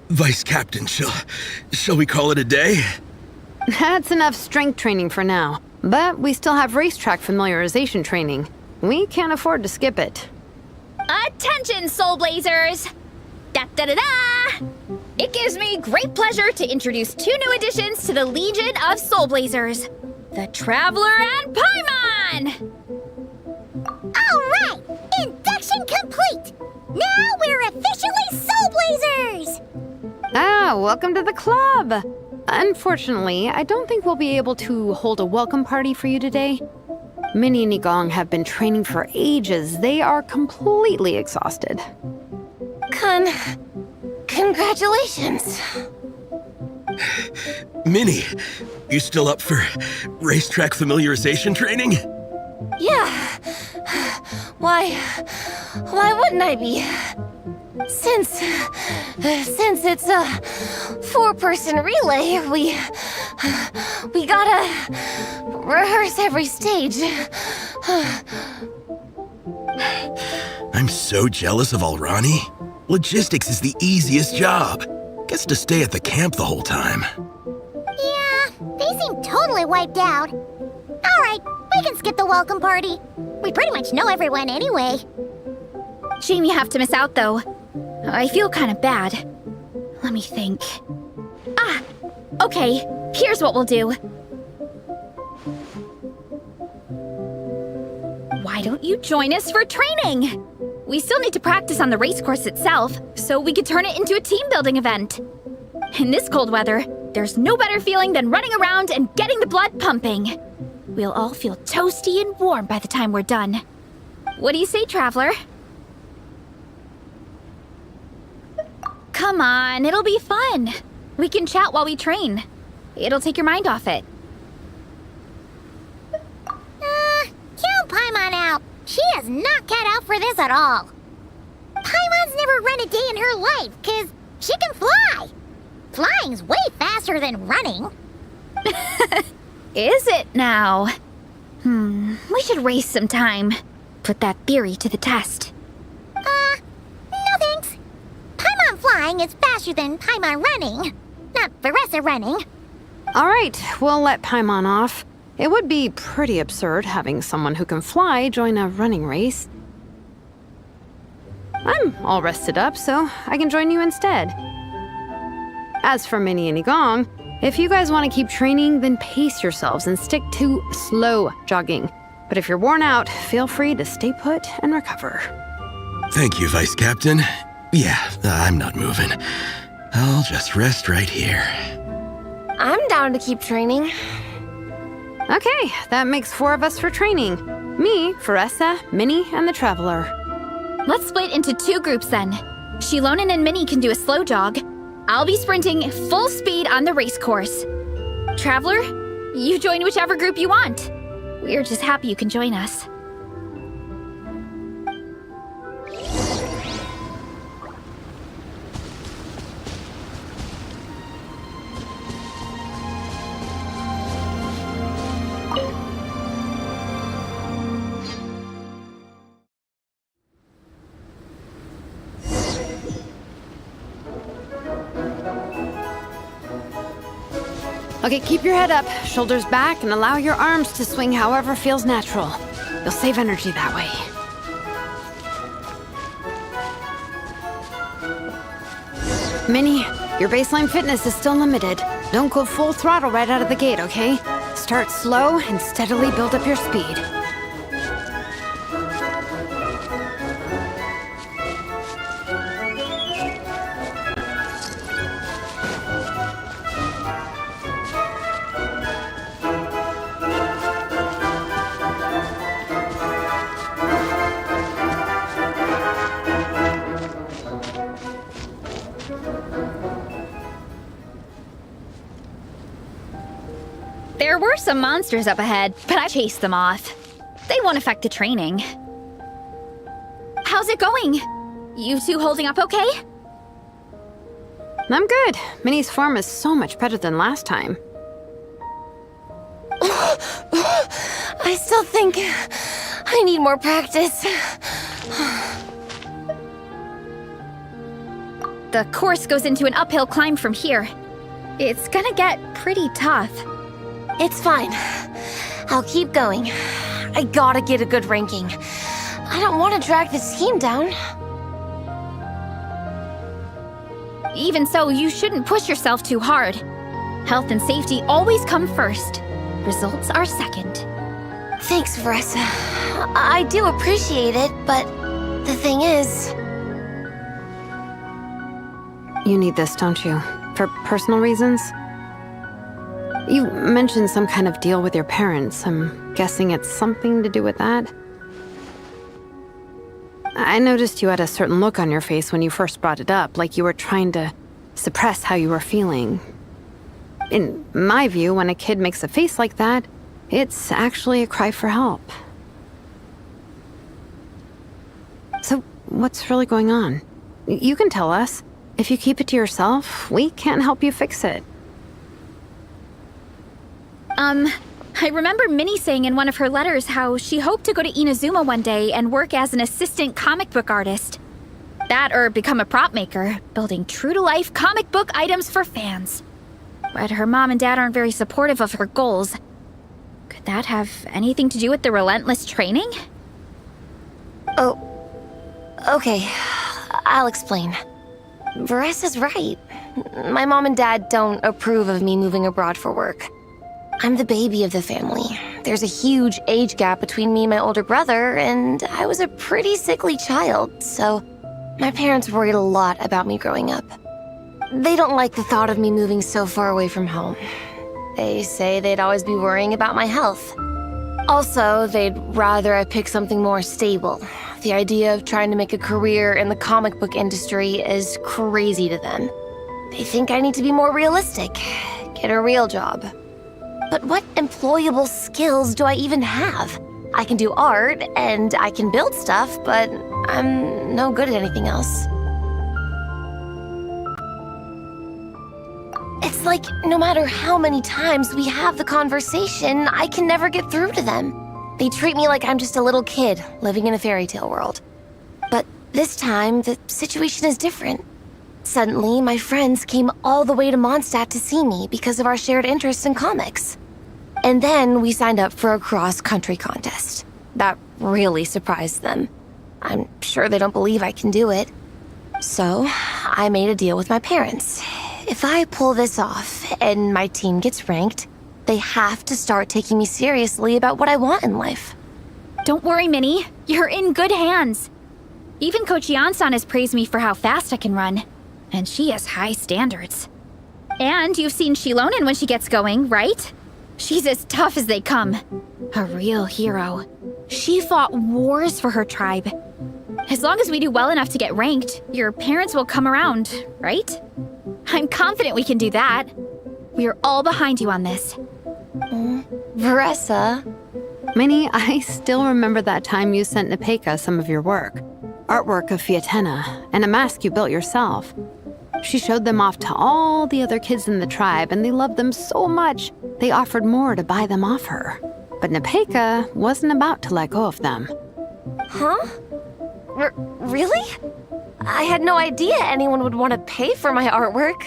Vice Captain, shall we call it a day? That's enough strength training for now. But we still have racetrack familiarization training. We can't afford to skip it. Attention, Soulblazers! Da-da-da-da! It gives me great pleasure to introduce 2 new additions to the Legion of Soulblazers. The Traveler and Paimon! Alright! Induction complete! Now we're officially Soulblazers! Ah, welcome to the club! Unfortunately, I don't think we'll be able to hold a welcome party for you today. Minnie and Igong have been training for ages. They are completely exhausted. Congratulations. Minnie, you still up for racetrack familiarization training? Yeah. Why wouldn't I be? Since it's a 4-person relay, we gotta rehearse every stage. I'm so jealous of Alrani. Logistics is the easiest job. Gets to stay at the camp the whole time. Yeah, they seem totally wiped out. Alright, we can skip the welcome party. We pretty much know everyone anyway. Shame you have to miss out, though. I feel kind of bad. Let me think. Ah! Okay, here's what we'll do. Why don't you join us for training? We still need to practice on the race course itself, so we could turn it into a team-building event. In this cold weather, there's no better feeling than running around and getting the blood pumping. We'll all feel toasty and warm by the time we're done. What do you say, Traveler? Come on, it'll be fun. We can chat while we train. It'll take your mind off it. Count Paimon out. She is not cut out for this at all. Paimon's never run a day in her life, 'cause she can fly. Flying's way faster than running. Is it now? We should race sometime. Put that theory to the test. No thanks. Paimon flying is faster than Paimon running. Not Veressa running. All right, we'll let Paimon off. It would be pretty absurd having someone who can fly join a running race. I'm all rested up, so I can join you instead. As for Minnie and Igong, if you guys want to keep training, then pace yourselves and stick to slow jogging. But if you're worn out, feel free to stay put and recover. Thank you, Vice Captain. Yeah, I'm not moving. I'll just rest right here. I'm down to keep training. Okay, that makes 4 of us for training. Me, Faressa, Minnie, and the Traveler. Let's split into 2 groups then. Shilonen and Minnie can do a slow jog. I'll be sprinting full speed on the race course. Traveler, you join whichever group you want. We're just happy you can join us. Okay, keep your head up, shoulders back, and allow your arms to swing however feels natural. You'll save energy that way. Minnie, your baseline fitness is still limited. Don't go full throttle right out of the gate, okay? Start slow and steadily build up your speed. There were some monsters up ahead, but I chased them off. They won't affect the training. How's it going? You two holding up okay? I'm good. Minnie's form is so much better than last time. I still think I need more practice. The course goes into an uphill climb from here. It's gonna get pretty tough. It's fine. I'll keep going. I gotta get a good ranking. I don't want to drag this team down. Even so, you shouldn't push yourself too hard. Health and safety always come first. Results are second. Thanks, Faressa. I do appreciate it, but the thing is... You need this, don't you? For personal reasons? You mentioned some kind of deal with your parents. I'm guessing it's something to do with that? I noticed you had a certain look on your face when you first brought it up, like you were trying to suppress how you were feeling. In my view, when a kid makes a face like that, it's actually a cry for help. So, what's really going on? You can tell us. If you keep it to yourself, we can't help you fix it. I remember Minnie saying in one of her letters how she hoped to go to Inazuma one day and work as an assistant comic book artist. That or become a prop maker, building true-to-life comic book items for fans. But her mom and dad aren't very supportive of her goals. Could that have anything to do with the relentless training? Oh, okay. I'll explain. Varessa's right. My mom and dad don't approve of me moving abroad for work. I'm the baby of the family. There's a huge age gap between me and my older brother, and I was a pretty sickly child, so my parents worried a lot about me growing up. They don't like the thought of me moving so far away from home. They say they'd always be worrying about my health. Also, they'd rather I pick something more stable. The idea of trying to make a career in the comic book industry is crazy to them. They think I need to be more realistic, get a real job. But what employable skills do I even have? I can do art, and I can build stuff, but I'm no good at anything else. It's like no matter how many times we have the conversation, I can never get through to them. They treat me like I'm just a little kid living in a fairy tale world. But this time, the situation is different. Suddenly, my friends came all the way to Mondstadt to see me because of our shared interests in comics. And then we signed up for a cross-country contest. That really surprised them. I'm sure they don't believe I can do it. So, I made a deal with my parents. If I pull this off and my team gets ranked, they have to start taking me seriously about what I want in life. Don't worry, Minnie. You're in good hands. Even Coach Yansan has praised me for how fast I can run. And she has high standards. And you've seen Shilonen when she gets going, right? She's as tough as they come. A real hero. She fought wars for her tribe. As long as we do well enough to get ranked, your parents will come around, right? I'm confident we can do that. We are all behind you on this. Veressa. Minnie, I still remember that time you sent Nepeka some of your work. Artwork of Fiatena, and a mask you built yourself. She showed them off to all the other kids in the tribe, and they loved them so much, they offered more to buy them off her. But Nepeka wasn't about to let go of them. Huh? Really? I had no idea anyone would want to pay for my artwork.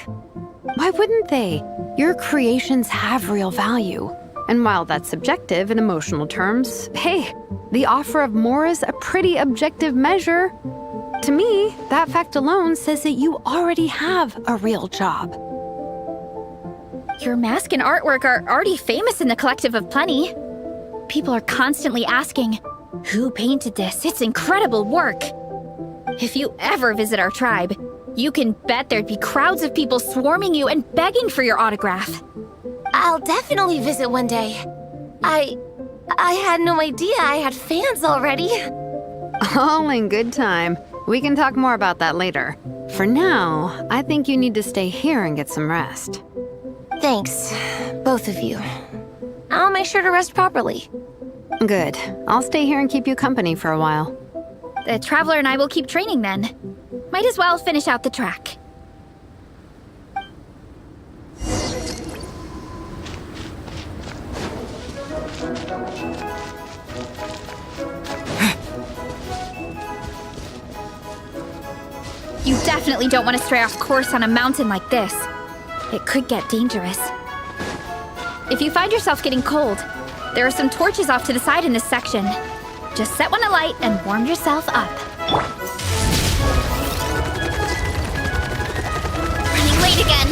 Why wouldn't they? Your creations have real value. And while that's subjective in emotional terms, hey, the offer of more is a pretty objective measure. To me, that fact alone says that you already have a real job. Your mask and artwork are already famous in the Collective of Plenty. People are constantly asking, who painted this? It's incredible work. If you ever visit our tribe, you can bet there'd be crowds of people swarming you and begging for your autograph. I'll definitely visit one day. I had no idea I had fans already. All in good time. We can talk more about that later. For now, I think you need to stay here and get some rest. Thanks, both of you. I'll make sure to rest properly. Good. I'll stay here and keep you company for a while. The Traveler and I will keep training then. Might as well finish out the track. You definitely don't want to stray off course on a mountain like this. It could get dangerous. If you find yourself getting cold, there are some torches off to the side in this section. Just set one alight and warm yourself up. Running late again.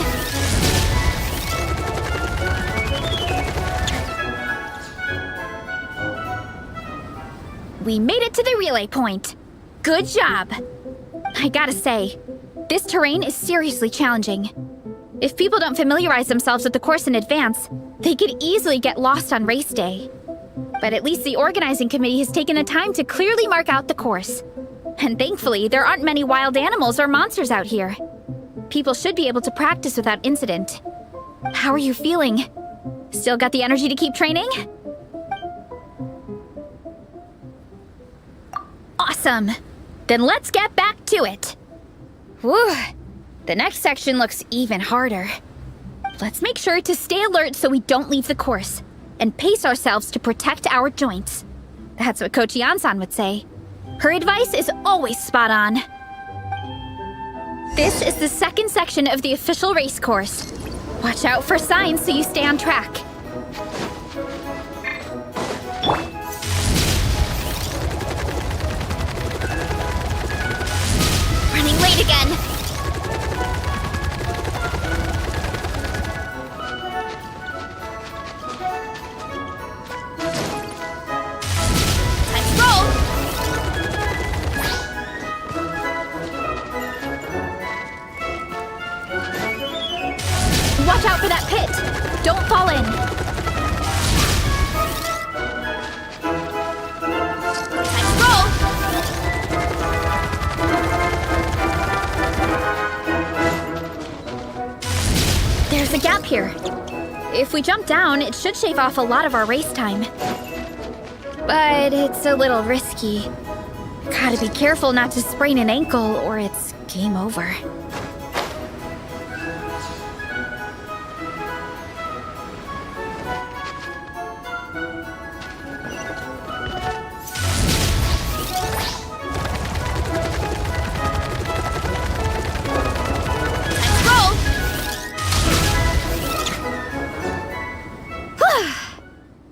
We made it to the relay point. Good job. I gotta say, this terrain is seriously challenging. If people don't familiarize themselves with the course in advance, they could easily get lost on race day. But at least the organizing committee has taken the time to clearly mark out the course. And thankfully, there aren't many wild animals or monsters out here. People should be able to practice without incident. How are you feeling? Still got the energy to keep training? Awesome! Then let's get back to it. Whew. The next section looks even harder. Let's make sure to stay alert so we don't leave the course, and pace ourselves to protect our joints. That's what Coach Yansan would say. Her advice is always spot on. This is the second section of the official race course. Watch out for signs so you stay on track. Running late again. Let's roll. Watch out for that pit. Don't fall in. Let's roll. There's a gap here. If we jump down, it should shave off a lot of our race time. But it's a little risky. Gotta be careful not to sprain an ankle or it's game over.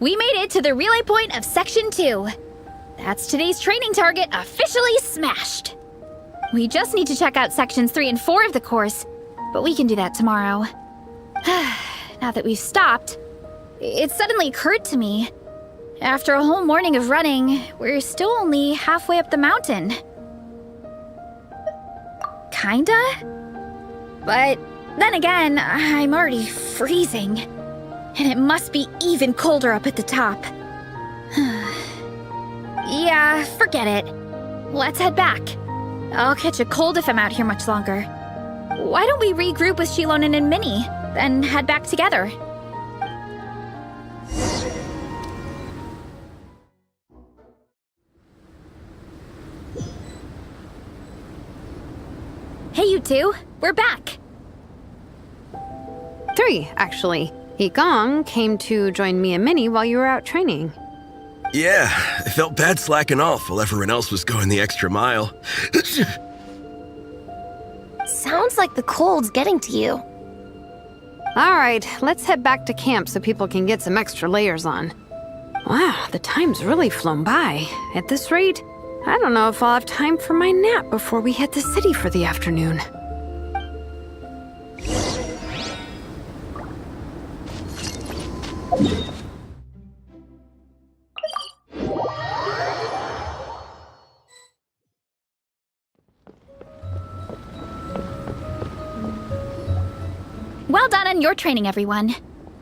We made it to the relay point of Section 2. That's today's training target officially smashed. We just need to check out Sections 3 and 4 of the course, but we can do that tomorrow. Now that we've stopped, it suddenly occurred to me. After a whole morning of running, we're still only halfway up the mountain. Kinda? But then again, I'm already freezing. And it must be even colder up at the top. Yeah, forget it. Let's head back. I'll catch a cold if I'm out here much longer. Why don't we regroup with Shilonen and Minnie, then head back together? Hey, you two. We're back. 3, actually. Yigong came to join me and Minnie while you were out training. Yeah, I felt bad slacking off while everyone else was going the extra mile. Sounds like the cold's getting to you. All right, let's head back to camp so people can get some extra layers on. Wow, the time's really flown by. At this rate, I don't know if I'll have time for my nap before we hit the city for the afternoon. Well done on your training, everyone.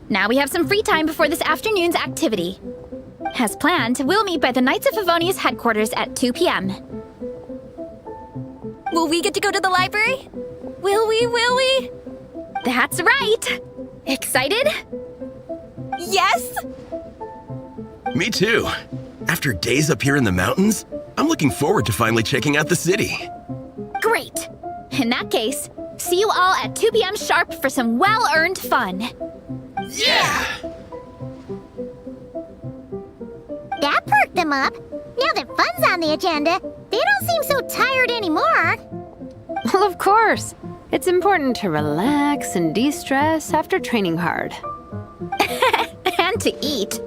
Now we have some free time before this afternoon's activity. As planned, we'll meet by the Knights of Favonius headquarters at 2 p.m. Will we get to go to the library? Will we? That's right! Excited? Yes! Me too. After days up here in the mountains, I'm looking forward to finally checking out the city. Great! In that case, see you all at 2 p.m. sharp for some well-earned fun. Yeah! That perked them up. Now that fun's on the agenda, they don't seem so tired anymore. Well, of course. It's important to relax and de-stress after training hard. And to eat.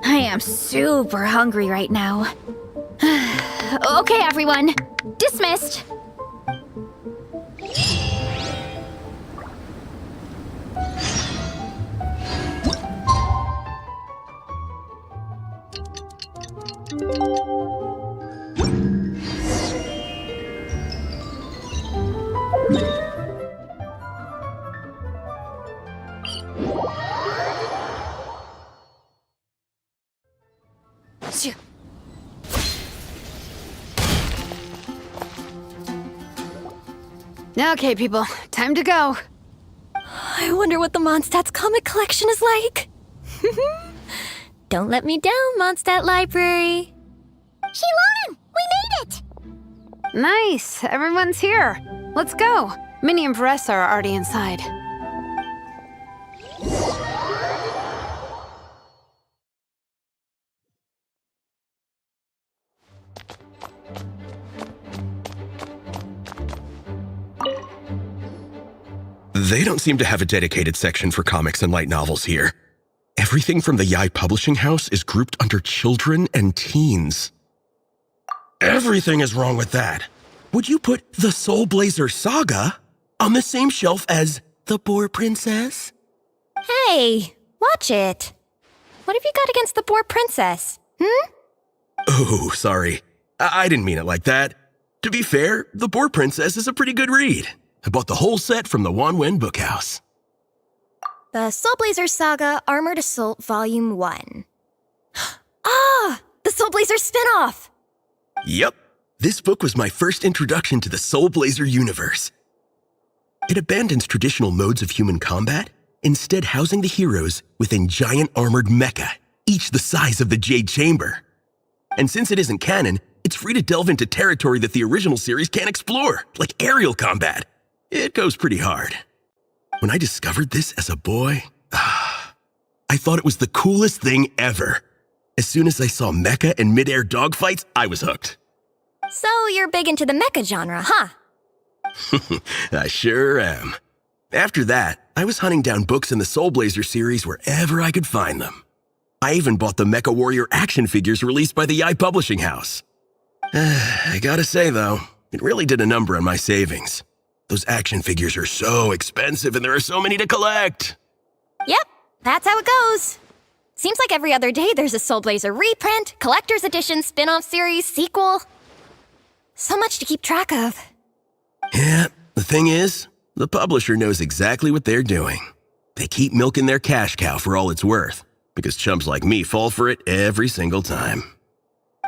I am super hungry right now. Okay, everyone. Dismissed. Okay, people, time to go. I wonder what the Mondstadt's comic collection is like. Don't let me down, Mondstadt Library. Shilonen, we made it! Nice, everyone's here. Let's go. Minnie and Vanessa are already inside. They don't seem to have a dedicated section for comics and light novels here. Everything from the Yai Publishing House is grouped under children and teens. Everything is wrong with that. Would you put the Soulblazer saga on the same shelf as The Boar Princess? Hey, watch it. What have you got against the Boar Princess? Oh, sorry. I didn't mean it like that. To be fair, The Boar Princess is a pretty good read. I bought the whole set from the Wanwen Bookhouse. The Soulblazer Saga Armored Assault Volume 1. Ah! The Soulblazer spin-off! Yep. This book was my first introduction to the Soulblazer universe. It abandons traditional modes of human combat, instead housing the heroes within giant armored mecha, each the size of the Jade Chamber. And since it isn't canon, it's free to delve into territory that the original series can't explore, like aerial combat. It goes pretty hard. When I discovered this as a boy, I thought it was the coolest thing ever. As soon as I saw mecha and mid-air dogfights, I was hooked. So you're big into the mecha genre, huh? I sure am. After that, I was hunting down books in the Soulblazer series wherever I could find them. I even bought the Mecha Warrior action figures released by the Yai Publishing House. I gotta say, though, it really did a number on my savings. Those action figures are so expensive and there are so many to collect. Yep, that's how it goes. Seems like every other day there's a Soulblazer reprint, collector's edition, spin-off series, sequel. So much to keep track of. Yeah, the thing is, the publisher knows exactly what they're doing. They keep milking their cash cow for all it's worth, because chumps like me fall for it every single time.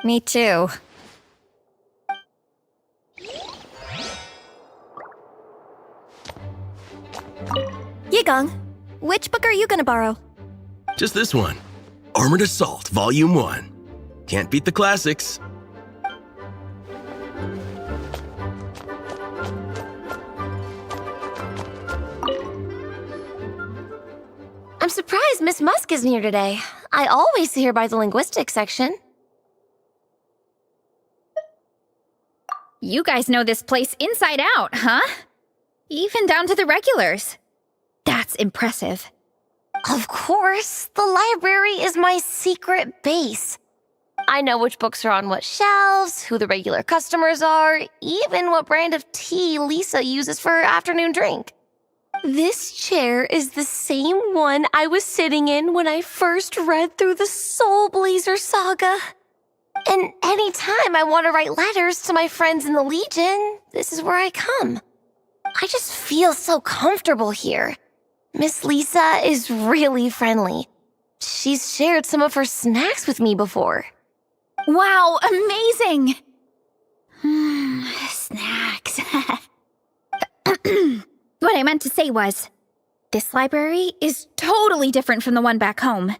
Me too. Yigong, which book are you gonna borrow? Just this one. Armored Assault, Volume 1. Can't beat the classics. I'm surprised Miss Musk isn't here today. I always see her by the linguistics section. You guys know this place inside out, huh? Even down to the regulars. That's impressive. Of course, the library is my secret base. I know which books are on what shelves, who the regular customers are, even what brand of tea Lisa uses for her afternoon drink. This chair is the same one I was sitting in when I first read through the Soulblazer saga. And anytime I want to write letters to my friends in the Legion, this is where I come. I just feel so comfortable here. Miss Lisa is really friendly. She's shared some of her snacks with me before. Wow, amazing! Snacks. What I meant to say was, this library is totally different from the one back home.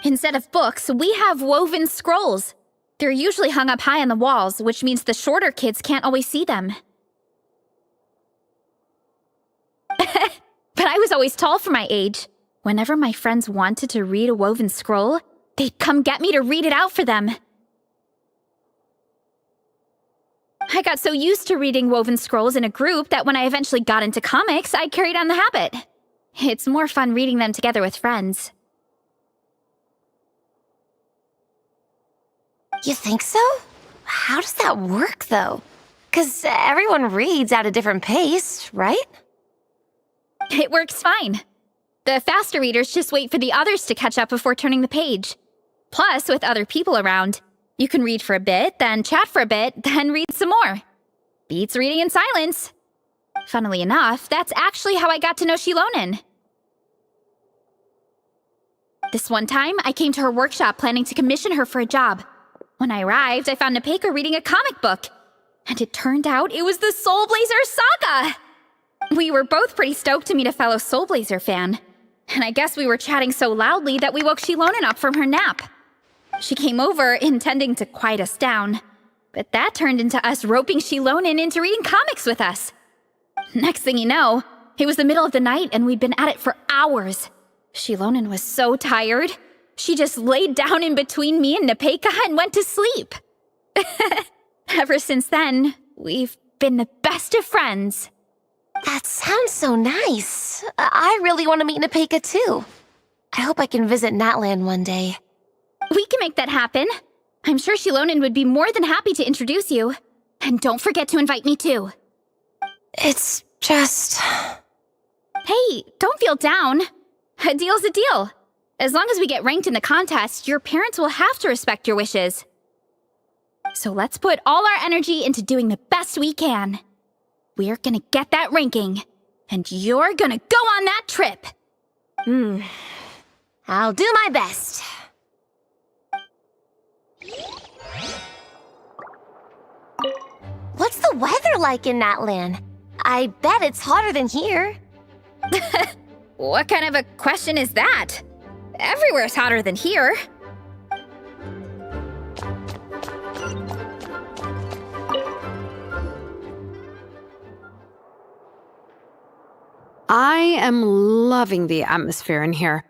Instead of books, we have woven scrolls. They're usually hung up high on the walls, which means the shorter kids can't always see them. But I was always tall for my age. Whenever my friends wanted to read a woven scroll, they'd come get me to read it out for them. I got so used to reading woven scrolls in a group that when I eventually got into comics, I carried on the habit. It's more fun reading them together with friends. You think so? How does that work, though? 'Cause everyone reads at a different pace, right? It works fine. The faster readers just wait for the others to catch up before turning the page. Plus, with other people around, you can read for a bit, then chat for a bit, then read some more. Beats reading in silence. Funnily enough, that's actually how I got to know Shilonen. This one time, I came to her workshop planning to commission her for a job. When I arrived, I found Nepeka reading a comic book. And it turned out it was the Soulblazer saga! We were both pretty stoked to meet a fellow Soulblazer fan. And I guess we were chatting so loudly that we woke Shilonen up from her nap. She came over intending to quiet us down, but that turned into us roping Shilonen into reading comics with us. Next thing you know, it was the middle of the night and we'd been at it for hours. Shilonen was so tired, she just laid down in between me and Nepeka and went to sleep. Ever since then, we've been the best of friends. That sounds so nice. I really want to meet Nepeka too. I hope I can visit Natland one day. We can make that happen. I'm sure Shilonen would be more than happy to introduce you. And don't forget to invite me too. It's just... Hey, don't feel down. A deal's a deal. As long as we get ranked in the contest, your parents will have to respect your wishes. So let's put all our energy into doing the best we can. We're gonna get that ranking, and you're gonna go on that trip. I'll do my best. What's the weather like in Natland? I bet it's hotter than here. What kind of a question is that? Everywhere's hotter than here. I am loving the atmosphere in here.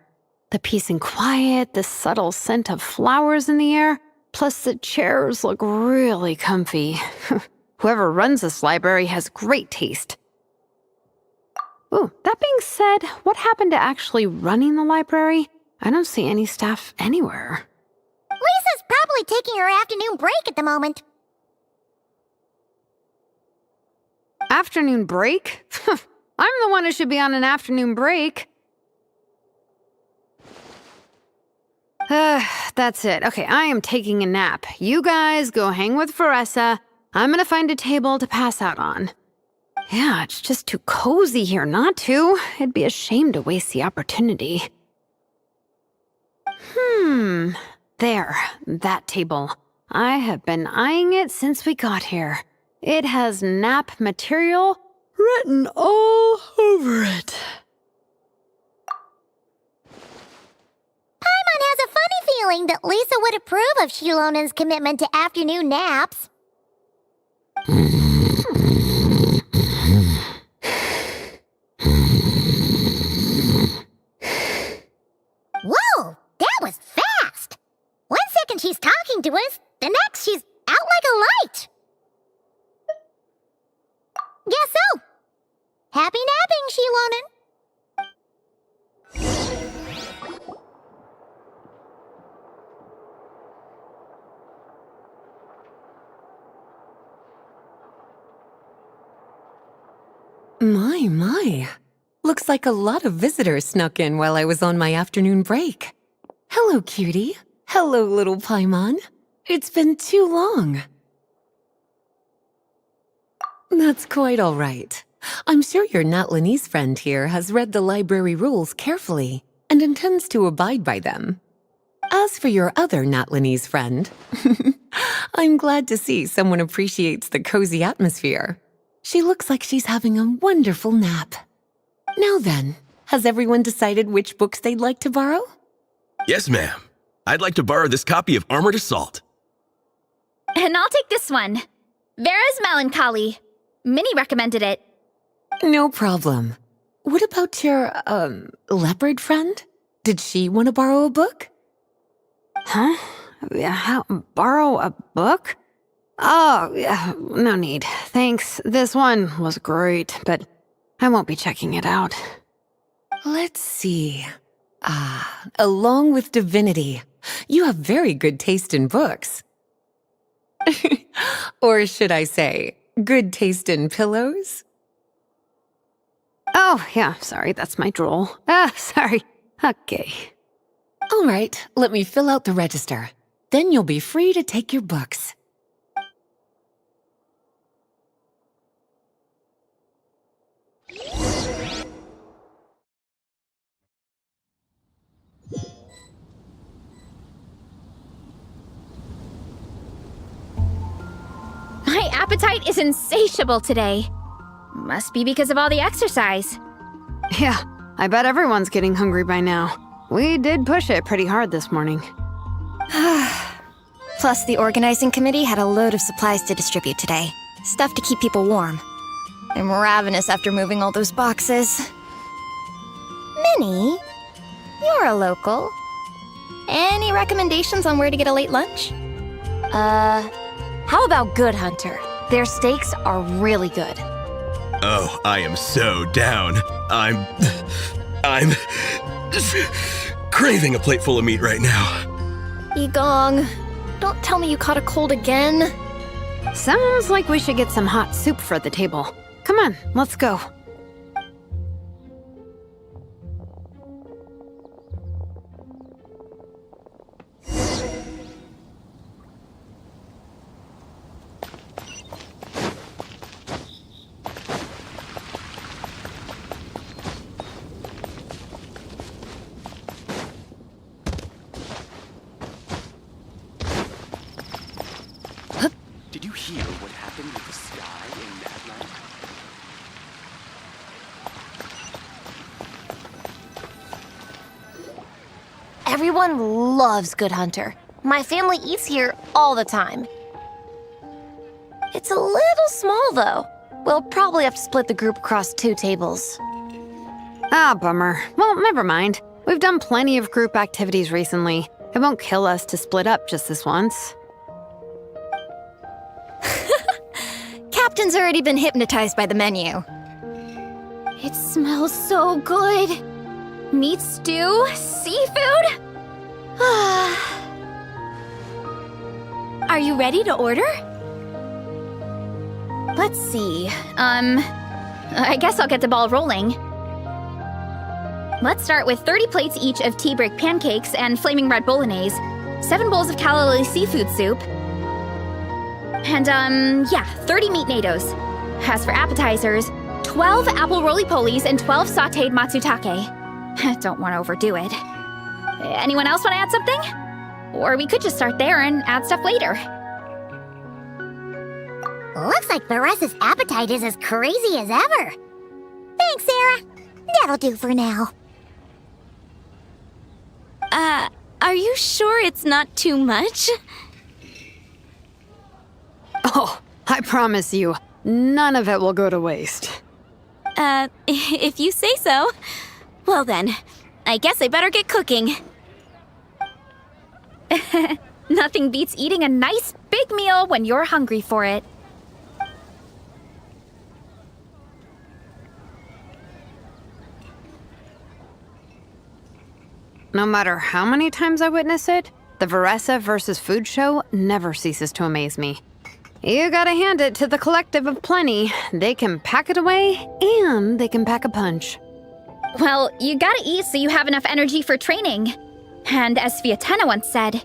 The peace and quiet, the subtle scent of flowers in the air, plus the chairs look really comfy. Whoever runs this library has great taste. Ooh, that being said, what happened to actually running the library? I don't see any staff anywhere. Lisa's probably taking her afternoon break at the moment. Afternoon break? I'm the one who should be on an afternoon break. That's it. Okay, I am taking a nap. You guys go hang with Faressa. I'm gonna find a table to pass out on. Yeah, it's just too cozy here not to. It'd be a shame to waste the opportunity. There, that table. I have been eyeing it since we got here. It has nap material written all over it. Paimon has a funny feeling that Lisa would approve of Shilonen's commitment to afternoon naps. Whoa, that was fast! 1 second she's talking to us, the next she's out like a light. Guess so. Happy napping, Shilonen. My. Looks like a lot of visitors snuck in while I was on my afternoon break. Hello, cutie. Hello, little Paimon. It's been too long. That's quite all right. I'm sure your Natlanese friend here has read the library rules carefully and intends to abide by them. As for your other Natlanese friend, I'm glad to see someone appreciates the cozy atmosphere. She looks like she's having a wonderful nap. Now then, has everyone decided which books they'd like to borrow? Yes, ma'am. I'd like to borrow this copy of Armored Assault. And I'll take this one. Vera's Melancholy. Minnie recommended it. No problem. What about your, leopard friend? Did she want to borrow a book? Huh? Borrow a book? Oh, yeah, no need. Thanks. This one was great, but I won't be checking it out. Let's see. Along with Divinity, you have very good taste in books. Or should I say, good taste in pillows? Oh, yeah, sorry, that's my drool. Sorry. Okay. All right, let me fill out the register. Then you'll be free to take your books. My appetite is insatiable today. Must be because of all the exercise. Yeah, I bet everyone's getting hungry by now. We did push it pretty hard this morning. Plus, the organizing committee had a load of supplies to distribute today. Stuff to keep people warm. I'm ravenous after moving all those boxes. Minnie, you're a local. Any recommendations on where to get a late lunch? How about Good Hunter? Their steaks are really good. Oh, I am so down. I'm craving a plate full of meat right now. Yigong, don't tell me you caught a cold again. Sounds like we should get some hot soup for the table. Come on, let's go. Did you hear what happened with the sky in Natland? Everyone loves Good Hunter. My family eats here all the time. It's a little small, though. We'll probably have to split the group across 2 tables. Ah, bummer. Well, never mind. We've done plenty of group activities recently. It won't kill us to split up just this once. Captain's already been hypnotized by the menu. It smells so good. Meat stew? Seafood? Are you ready to order? Let's see. I guess I'll get the ball rolling. Let's start with 30 plates each of tea brick pancakes and flaming red bolognese, 7 bowls of calla lily seafood soup, and, 30 meat natos. As for appetizers, 12 apple roly-polies and 12 sauteed matsutake. Don't want to overdo it. Anyone else want to add something? Or we could just start there and add stuff later. Looks like Beresa's appetite is as crazy as ever. Thanks, Sarah. That'll do for now. Are you sure it's not too much? Oh, I promise you, none of it will go to waste. If you say so. Well then, I guess I better get cooking. Nothing beats eating a nice big meal when you're hungry for it. No matter how many times I witness it, the Veresa versus food show never ceases to amaze me. You gotta hand it to the collective of plenty. They can pack it away, and they can pack a punch. Well, you gotta eat so you have enough energy for training. And as Fiatena once said,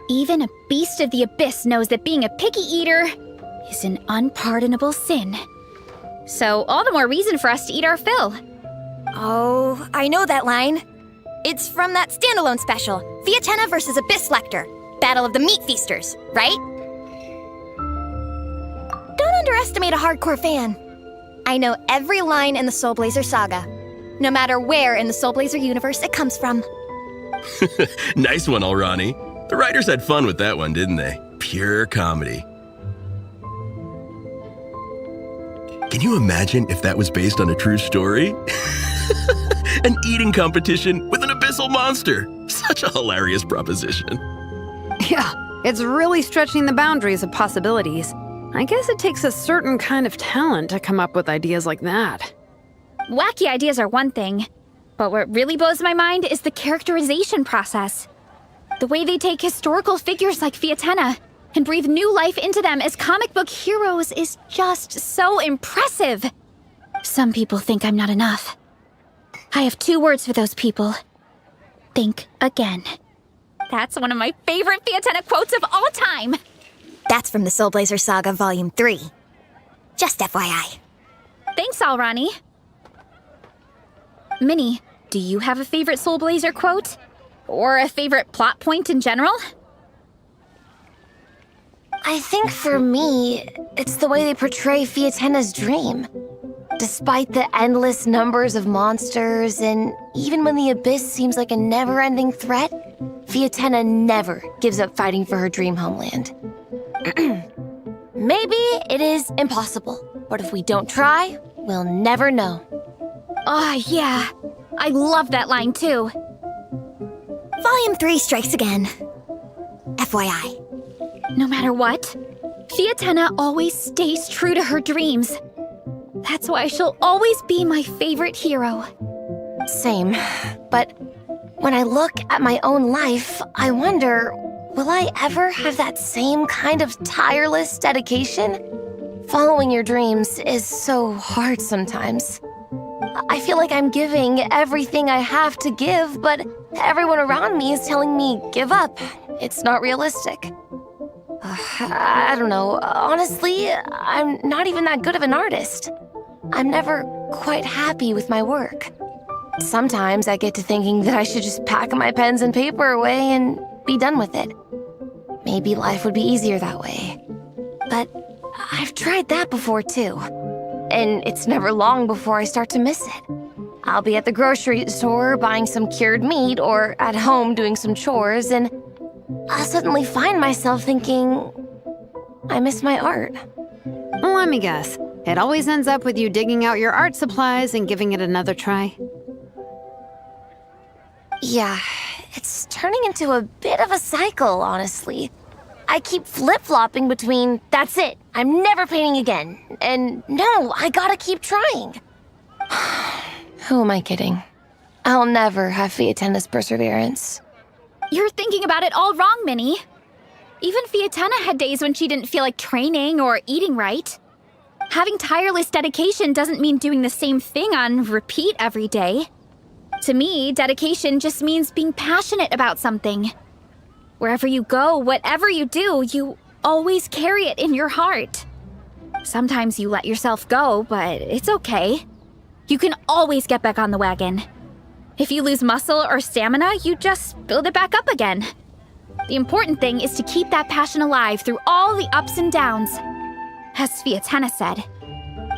even a beast of the abyss knows that being a picky eater is an unpardonable sin. So all the more reason for us to eat our fill. Oh, I know that line. It's from that standalone special, Fiatena versus Abyss Lecter, Battle of the Meat Feasters, right? Don't underestimate a hardcore fan. I know every line in the Soulblazer saga, no matter where in the Soulblazer universe it comes from. Nice one, Alrani. The writers had fun with that one, didn't they? Pure comedy. Can you imagine if that was based on a true story? An eating competition with an abyssal monster. Such a hilarious proposition. Yeah, it's really stretching the boundaries of possibilities. I guess it takes a certain kind of talent to come up with ideas like that. Wacky ideas are one thing, but what really blows my mind is the characterization process. The way they take historical figures like Fiatena and breathe new life into them as comic book heroes is just so impressive. Some people think I'm not enough. I have 2 words for those people. Think again. That's one of my favorite Fiatena quotes of all time. That's from the Soulblazer Saga Volume 3. Just FYI. Thanks, Alrani. Minnie, do you have a favorite Soulblazer quote? Or a favorite plot point in general? I think for me, it's the way they portray Fiatena's dream. Despite the endless numbers of monsters, and even when the Abyss seems like a never-ending threat, Fiatena never gives up fighting for her dream homeland. Maybe it is impossible, but if we don't try, we'll never know. Oh, yeah. I love that line, too. Volume 3 strikes again. FYI. No matter what, Fiatena always stays true to her dreams. That's why she'll always be my favorite hero. Same. But when I look at my own life, I wonder, will I ever have that same kind of tireless dedication? Following your dreams is so hard sometimes. I feel like I'm giving everything I have to give, but everyone around me is telling me, give up. It's not realistic. I don't know. Honestly, I'm not even that good of an artist. I'm never quite happy with my work. Sometimes I get to thinking that I should just pack my pens and paper away and be done with it. Maybe life would be easier that way. But I've tried that before too. And it's never long before I start to miss it. I'll be at the grocery store buying some cured meat or at home doing some chores, and I'll suddenly find myself thinking, I miss my art. Let me guess. It always ends up with you digging out your art supplies and giving it another try. Yeah, it's turning into a bit of a cycle, honestly. I keep flip-flopping between, that's it, I'm never painting again, and no, I gotta keep trying. Who am I kidding? I'll never have Fiatena's perseverance. You're thinking about it all wrong, Minnie. Even Fiatena had days when she didn't feel like training or eating right. Having tireless dedication doesn't mean doing the same thing on repeat every day. To me, dedication just means being passionate about something. Wherever you go, whatever you do, you always carry it in your heart. Sometimes you let yourself go, but it's okay. You can always get back on the wagon. If you lose muscle or stamina, you just build it back up again. The important thing is to keep that passion alive through all the ups and downs. As Sviatena said,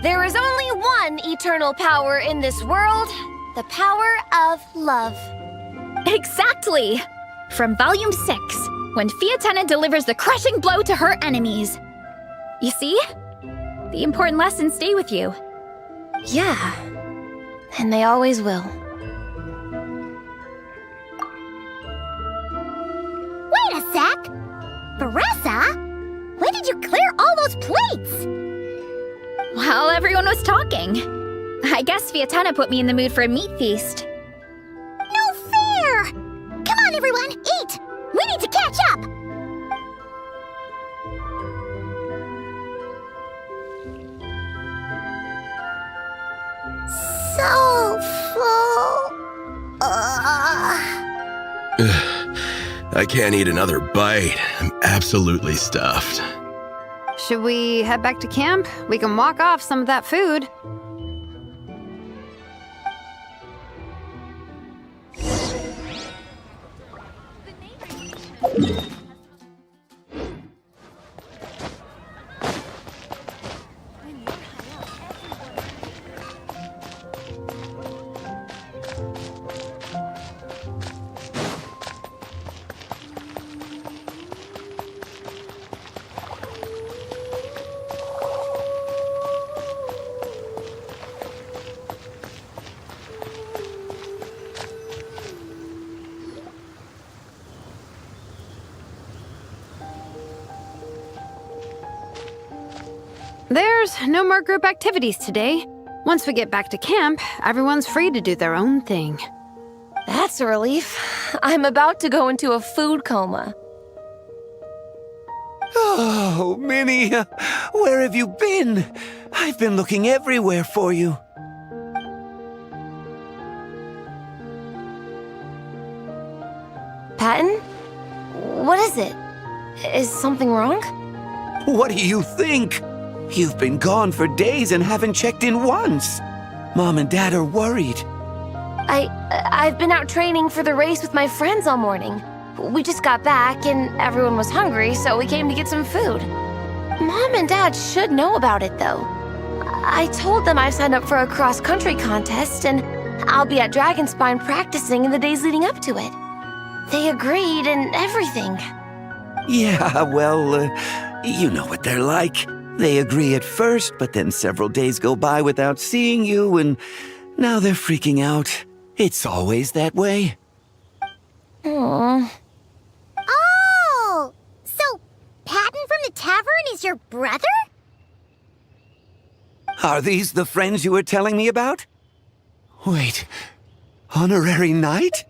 There is only one eternal power in this world, the power of love. Exactly! From Volume 6, when Fiatena delivers the crushing blow to her enemies. You see? The important lessons stay with you. Yeah, and they always will. Wait a sec! Beressa? When did you clear all those plates? While everyone was talking. I guess Fiatena put me in the mood for a meat feast. No fair! Come on, everyone, eat! We need to catch up! So full. I can't eat another bite. I'm absolutely stuffed. Should we head back to camp? We can walk off some of that food. There's no more group activities today. Once we get back to camp, everyone's free to do their own thing. That's a relief. I'm about to go into a food coma. Oh, Minnie, where have you been? I've been looking everywhere for you. Patton? What is it? Is something wrong? What do you think? You've been gone for days and haven't checked in once. Mom and Dad are worried. I've been out training for the race with my friends all morning. We just got back and everyone was hungry, so we came to get some food. Mom and Dad should know about it, though. I told them I signed up for a cross-country contest and I'll be at Dragonspine practicing in the days leading up to it. They agreed and everything. Yeah, well, you know what they're like. They agree at first, but then several days go by without seeing you, and now they're freaking out. It's always that way. Aww. Oh! So, Patton from the tavern is your brother? Are these the friends you were telling me about? Wait, honorary knight?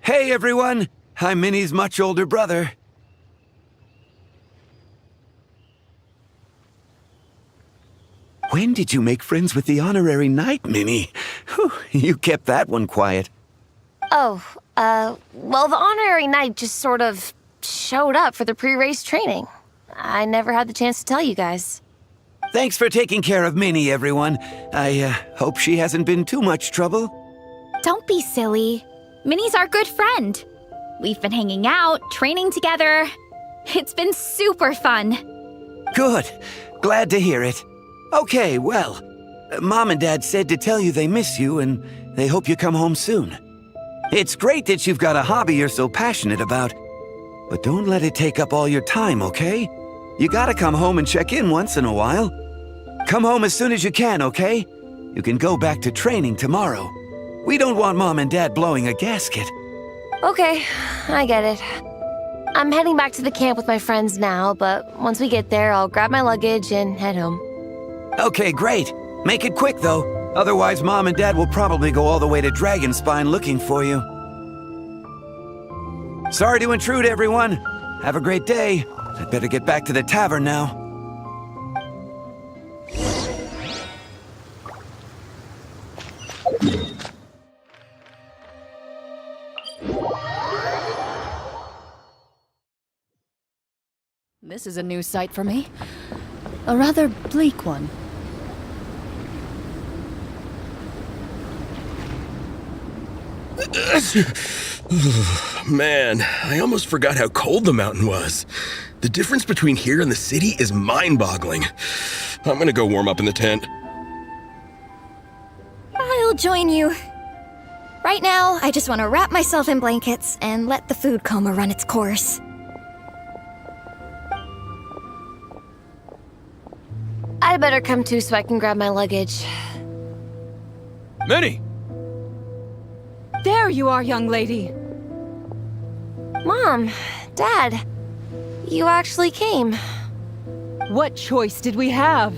Hey, everyone! I'm Minnie's much older brother. When did you make friends with the honorary knight, Minnie? Whew, you kept that one quiet. Oh, well, the honorary knight just sort of showed up for the pre-race training. I never had the chance to tell you guys. Thanks for taking care of Minnie, everyone. I hope she hasn't been too much trouble. Don't be silly. Minnie's our good friend. We've been hanging out, training together. It's been super fun. Good. Glad to hear it. Okay, well, Mom and Dad said to tell you they miss you and they hope you come home soon. It's great that you've got a hobby you're so passionate about, but don't let it take up all your time, okay? You gotta come home and check in once in a while. Come home as soon as you can, okay? You can go back to training tomorrow. We don't want Mom and Dad blowing a gasket. Okay, I get it. I'm heading back to the camp with my friends now, but once we get there, I'll grab my luggage and head home. Okay, great. Make it quick, though. Otherwise, Mom and Dad will probably go all the way to Dragonspine looking for you. Sorry to intrude, everyone. Have a great day. I'd better get back to the tavern now. This is a new sight for me. A rather bleak one. Man, I almost forgot how cold the mountain was. The difference between here and the city is mind-boggling. I'm gonna go warm up in the tent. I'll join you. Right now, I just want to wrap myself in blankets and let the food coma run its course. I'd better come too so I can grab my luggage. Minnie! There you are, young lady. Mom, Dad, you actually came. What choice did we have?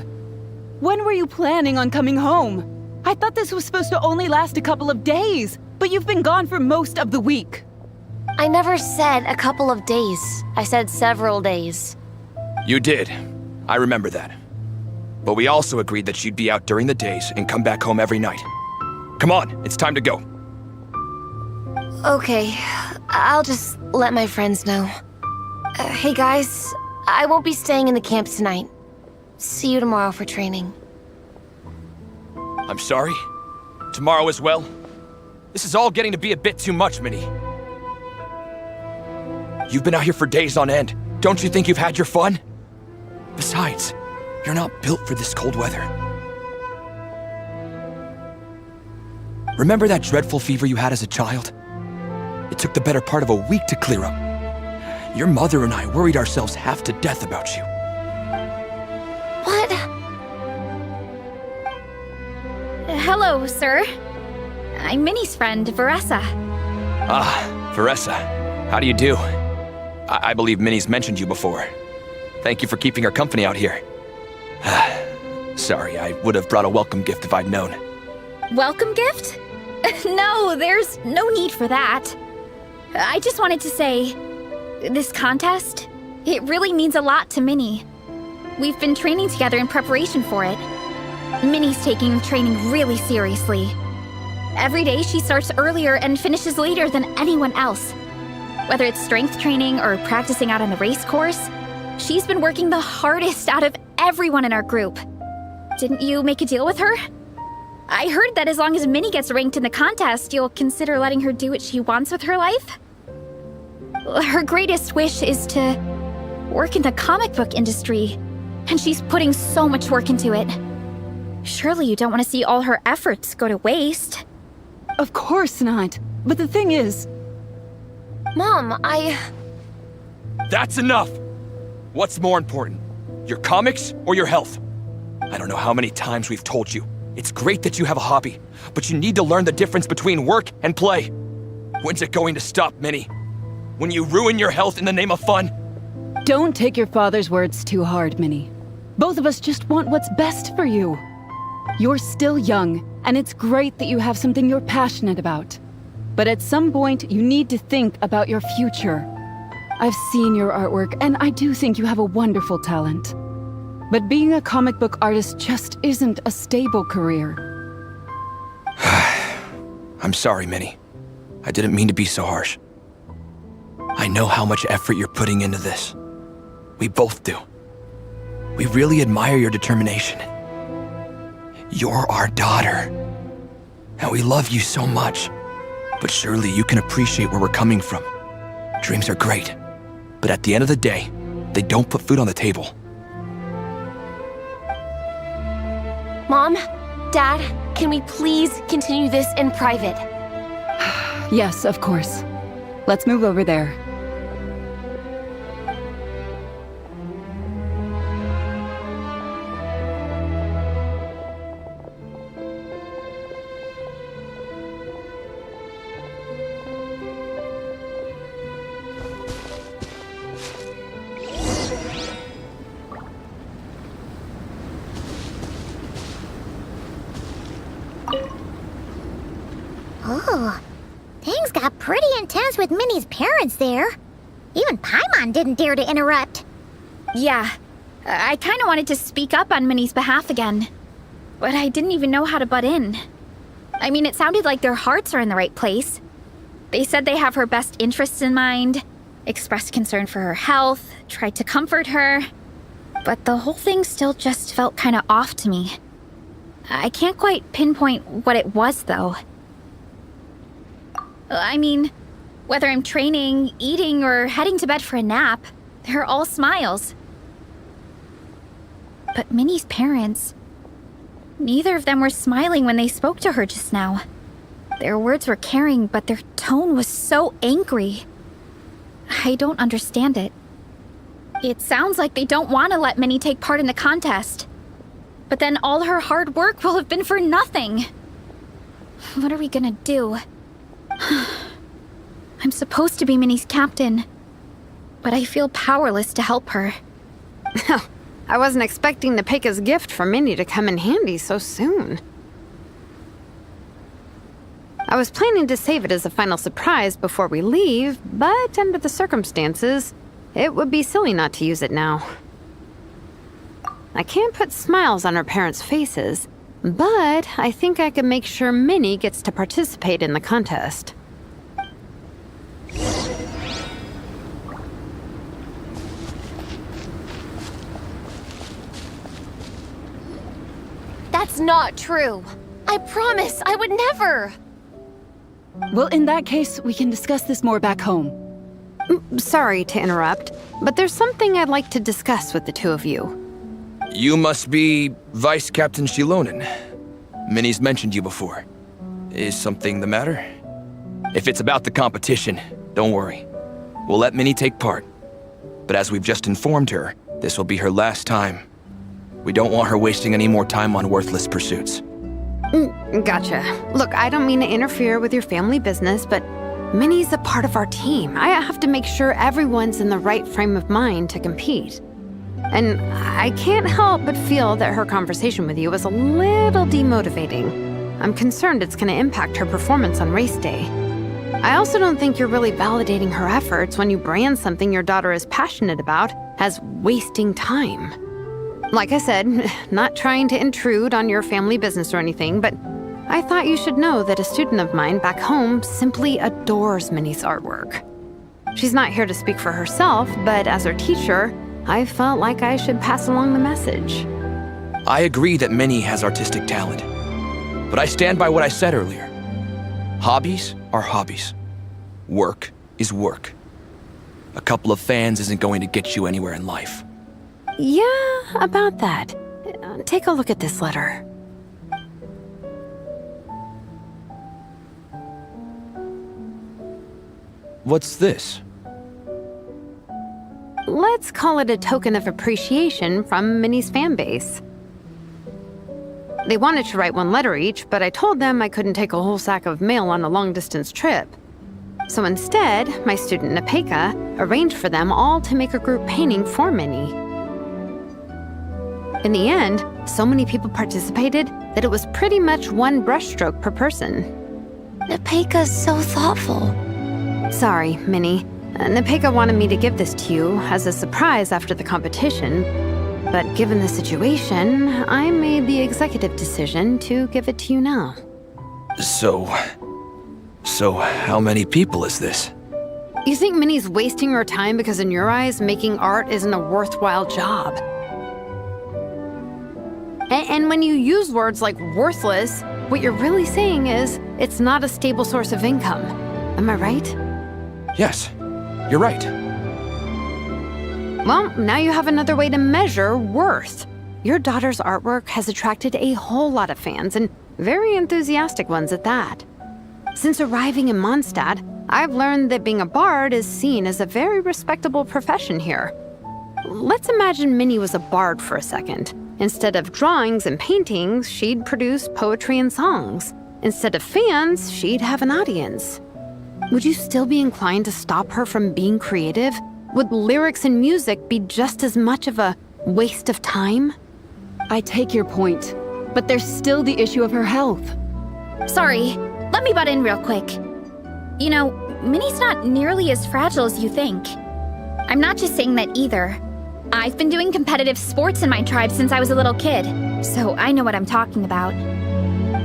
When were you planning on coming home? I thought this was supposed to only last a couple of days, but you've been gone for most of the week. I never said a couple of days. I said several days. You did. I remember that. But we also agreed that you'd be out during the days and come back home every night. Come on, it's time to go. Okay, I'll just let my friends know. Hey guys, I won't be staying in the camp tonight. See you tomorrow for training. I'm sorry. Tomorrow as well. This is all getting to be a bit too much, Minnie. You've been out here for days on end. Don't you think you've had your fun? Besides, you're not built for this cold weather. Remember that dreadful fever you had as a child? It took the better part of a week to clear up. Your mother and I worried ourselves half to death about you. What? Hello, sir. I'm Minnie's friend, Veressa. Ah, Veressa. How do you do? I believe Minnie's mentioned you before. Thank you for keeping her company out here. Sorry, I would have brought a welcome gift if I'd known. Welcome gift? No, there's no need for that. I just wanted to say, this contest, it really means a lot to Minnie. We've been training together in preparation for it. Minnie's taking training really seriously. Every day she starts earlier and finishes later than anyone else. Whether it's strength training or practicing out on the race course, she's been working the hardest out of everyone in our group. Didn't you make a deal with her? I heard that as long as Minnie gets ranked in the contest, you'll consider letting her do what she wants with her life? Her greatest wish is to work in the comic book industry, and she's putting so much work into it. Surely you don't want to see all her efforts go to waste. Of course not. But the thing is... Mom, That's enough! What's more important? Your comics or your health? I don't know how many times we've told you. It's great that you have a hobby, but you need to learn the difference between work and play. When's it going to stop, Minnie? When you ruin your health in the name of fun? Don't take your father's words too hard, Minnie. Both of us just want what's best for you. You're still young, and it's great that you have something you're passionate about. But at some point, you need to think about your future. I've seen your artwork, and I do think you have a wonderful talent. But being a comic book artist just isn't a stable career. I'm sorry, Minnie. I didn't mean to be so harsh. I know how much effort you're putting into this. We both do. We really admire your determination. You're our daughter. And we love you so much. But surely you can appreciate where we're coming from. Dreams are great. But at the end of the day, they don't put food on the table. Mom, Dad, can we please continue this in private? Yes, of course. Let's move over there. Oh, things got pretty intense with Minnie's parents there. Even Paimon didn't dare to interrupt. Yeah, I kind of wanted to speak up on Minnie's behalf again, but I didn't even know how to butt in. I mean, it sounded like their hearts are in the right place. They said they have her best interests in mind, expressed concern for her health, tried to comfort her. but the whole thing still just felt kind of off to me. I can't quite pinpoint what it was, though. I mean, whether I'm training, eating, or heading to bed for a nap, they're all smiles. But Minnie's parents, neither of them were smiling when they spoke to her just now. Their words were caring, but their tone was so angry. I don't understand it. It sounds like they don't want to let Minnie take part in the contest. But then all her hard work will have been for nothing. What are we gonna do? I'm supposed to be Minnie's captain, but I feel powerless to help her. I wasn't expecting Nepeka's gift for Minnie to come in handy so soon. I was planning to save it as a final surprise before we leave, but under the circumstances, it would be silly not to use it now. I can't put smiles on her parents' faces, but I think I can make sure Minnie gets to participate in the contest. That's not true. I promise I would never. Well, in that case, we can discuss this more back home. Sorry to interrupt, but there's something I'd like to discuss with the two of you. You must be Vice Captain Shilonen. Minnie's mentioned you before. Is something the matter? If it's about the competition, don't worry. We'll let Minnie take part. But as we've just informed her, this will be her last time. We don't want her wasting any more time on worthless pursuits. Gotcha. Look, I don't mean to interfere with your family business, but Minnie's a part of our team. I have to make sure everyone's in the right frame of mind to compete. And I can't help but feel that her conversation with you was a little demotivating. I'm concerned it's going to impact her performance on race day. I also don't think you're really validating her efforts when you brand something your daughter is passionate about as wasting time. Like I said, not trying to intrude on your family business or anything, but I thought you should know that a student of mine back home simply adores Minnie's artwork. She's not here to speak for herself, but as her teacher, I felt like I should pass along the message. I agree that Minnie has artistic talent. But I stand by what I said earlier. Hobbies are hobbies. Work is work. A couple of fans isn't going to get you anywhere in life. Yeah, about that. Take a look at this letter. What's this? Let's call it a token of appreciation from Minnie's fan base. They wanted to write one letter each, but I told them I couldn't take a whole sack of mail on a long-distance trip. So instead, my student Nepeka arranged for them all to make a group painting for Minnie. In the end, so many people participated that it was pretty much one brushstroke per person. Nepeka's so thoughtful. Sorry, Minnie. Nepeka wanted me to give this to you as a surprise after the competition, but given the situation, I made the executive decision to give it to you now. So how many people is this? You think Minnie's wasting her time because in your eyes, making art isn't a worthwhile job? And when you use words like worthless, what you're really saying is it's not a stable source of income. Am I right? Yes, you're right. Well, now you have another way to measure worth. Your daughter's artwork has attracted a whole lot of fans, and very enthusiastic ones at that. Since arriving in Mondstadt, I've learned that being a bard is seen as a very respectable profession here. Let's imagine Minnie was a bard for a second. Instead of drawings and paintings, she'd produce poetry and songs. Instead of fans, she'd have an audience. Would you still be inclined to stop her from being creative? Would lyrics and music be just as much of a waste of time? I take your point, but there's still the issue of her health. Sorry, let me butt in real quick. You know, Minnie's not nearly as fragile as you think. I'm not just saying that either. I've been doing competitive sports in my tribe since I was a little kid, so I know what I'm talking about.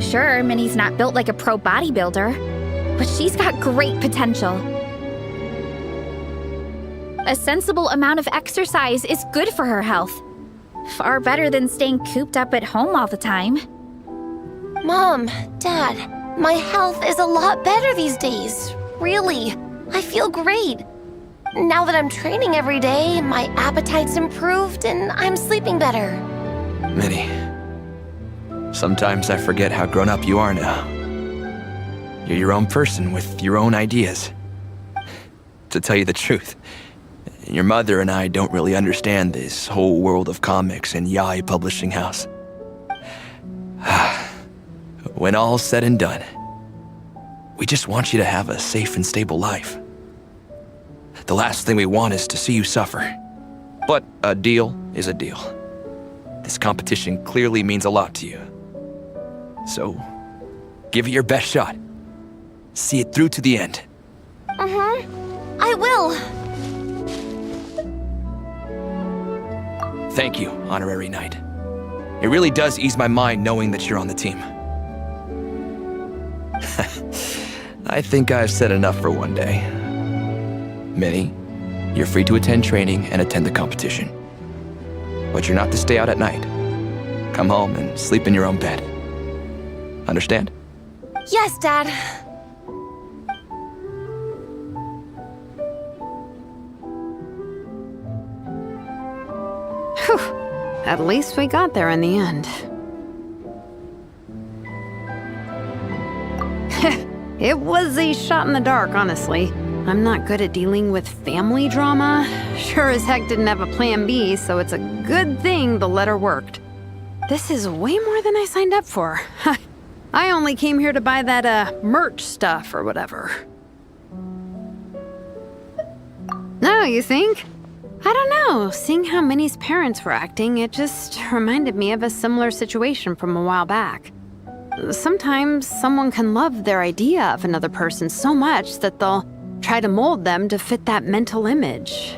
Sure, Minnie's not built like a pro bodybuilder, but she's got great potential. A sensible amount of exercise is good for her health. Far better than staying cooped up at home all the time. Mom, Dad, my health is a lot better these days. Really, I feel great. Now that I'm training every day, my appetite's improved and I'm sleeping better. Minnie, sometimes I forget how grown up you are now. You're your own person with your own ideas. To tell you the truth, your mother and I don't really understand this whole world of comics and yaoi publishing house. When all's said and done, we just want you to have a safe and stable life. The last thing we want is to see you suffer. But a deal is a deal. This competition clearly means a lot to you. So, give it your best shot. See it through to the end. I will. Thank you, Honorary Knight. It really does ease my mind knowing that you're on the team. I think I've said enough for one day. Minnie, you're free to attend training and attend the competition. But you're not to stay out at night. Come home and sleep in your own bed. Understand? Yes, Dad. Whew. At least we got there in the end. It was a shot in the dark, honestly. I'm not good at dealing with family drama. Sure as heck didn't have a plan B, so it's a good thing the letter worked. This is way more than I signed up for. I only came here to buy that, merch stuff or whatever. No, you think? I don't know. Seeing how Minnie's parents were acting, it just reminded me of a similar situation from a while back. Sometimes someone can love their idea of another person so much that they'll try to mold them to fit that mental image.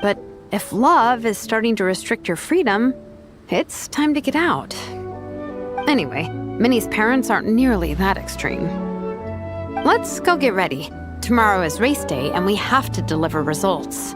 But if love is starting to restrict your freedom, it's time to get out. Anyway, Minnie's parents aren't nearly that extreme. Let's go get ready. Tomorrow is race day and we have to deliver results.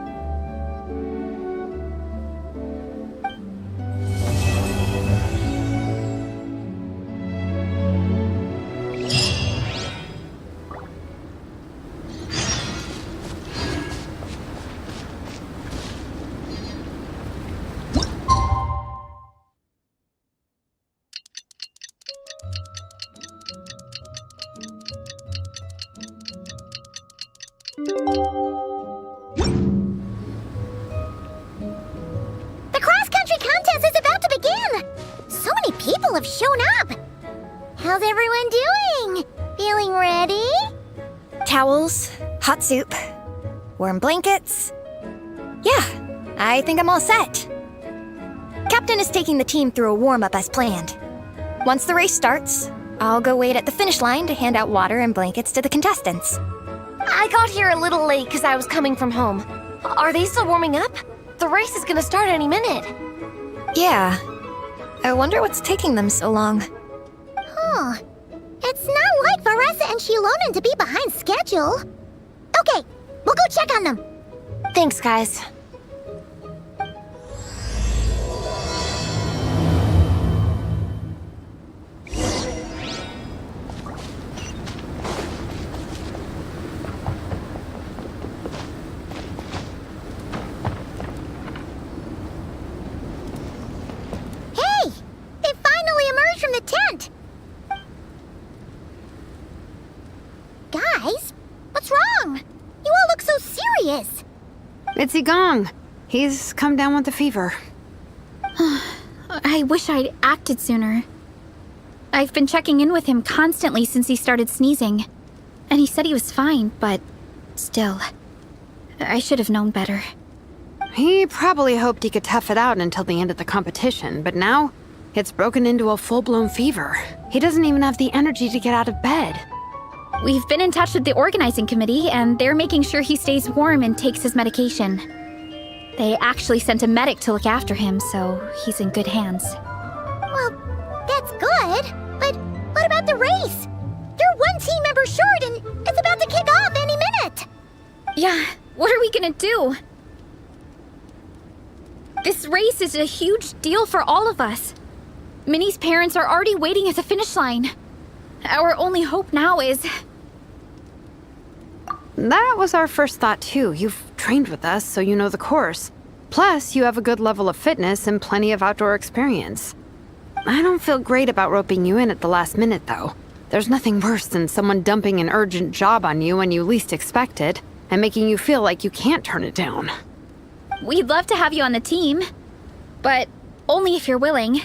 The cross-country contest is about to begin! So many people have shown up! How's everyone doing? Feeling ready? Towels, hot soup, warm blankets. Yeah, I think I'm all set. Captain is taking the team through a warm-up as planned. Once the race starts, I'll go wait at the finish line to hand out water and blankets to the contestants. I got here a little late because I was coming from home. Are they still warming up? The race is gonna start any minute. Yeah. I wonder what's taking them so long. Huh. It's not like Varessa and Shilonen to be behind schedule. Okay, we'll go check on them. Thanks, guys. Guys, what's wrong? You all look so serious. It's Igong. He's come down with the fever. I wish I'd acted sooner. I've been checking in with him constantly since he started sneezing. And he said he was fine, but still, I should have known better. He probably hoped he could tough it out until the end of the competition, but now it's broken into a full-blown fever. He doesn't even have the energy to get out of bed. We've been in touch with the organizing committee, and they're making sure he stays warm and takes his medication. They actually sent a medic to look after him, so he's in good hands. Well, that's good, but what about the race? You're one team member short, and it's about to kick off any minute. Yeah, what are we gonna do? This race is a huge deal for all of us. Minnie's parents are already waiting at the finish line. Our only hope now is... That was our first thought too. You've trained with us, so you know the course. Plus, you have a good level of fitness and plenty of outdoor experience. I don't feel great about roping you in at the last minute, though. There's nothing worse than someone dumping an urgent job on you when you least expect it, and making you feel like you can't turn it down. We'd love to have you on the team, but only if you're willing.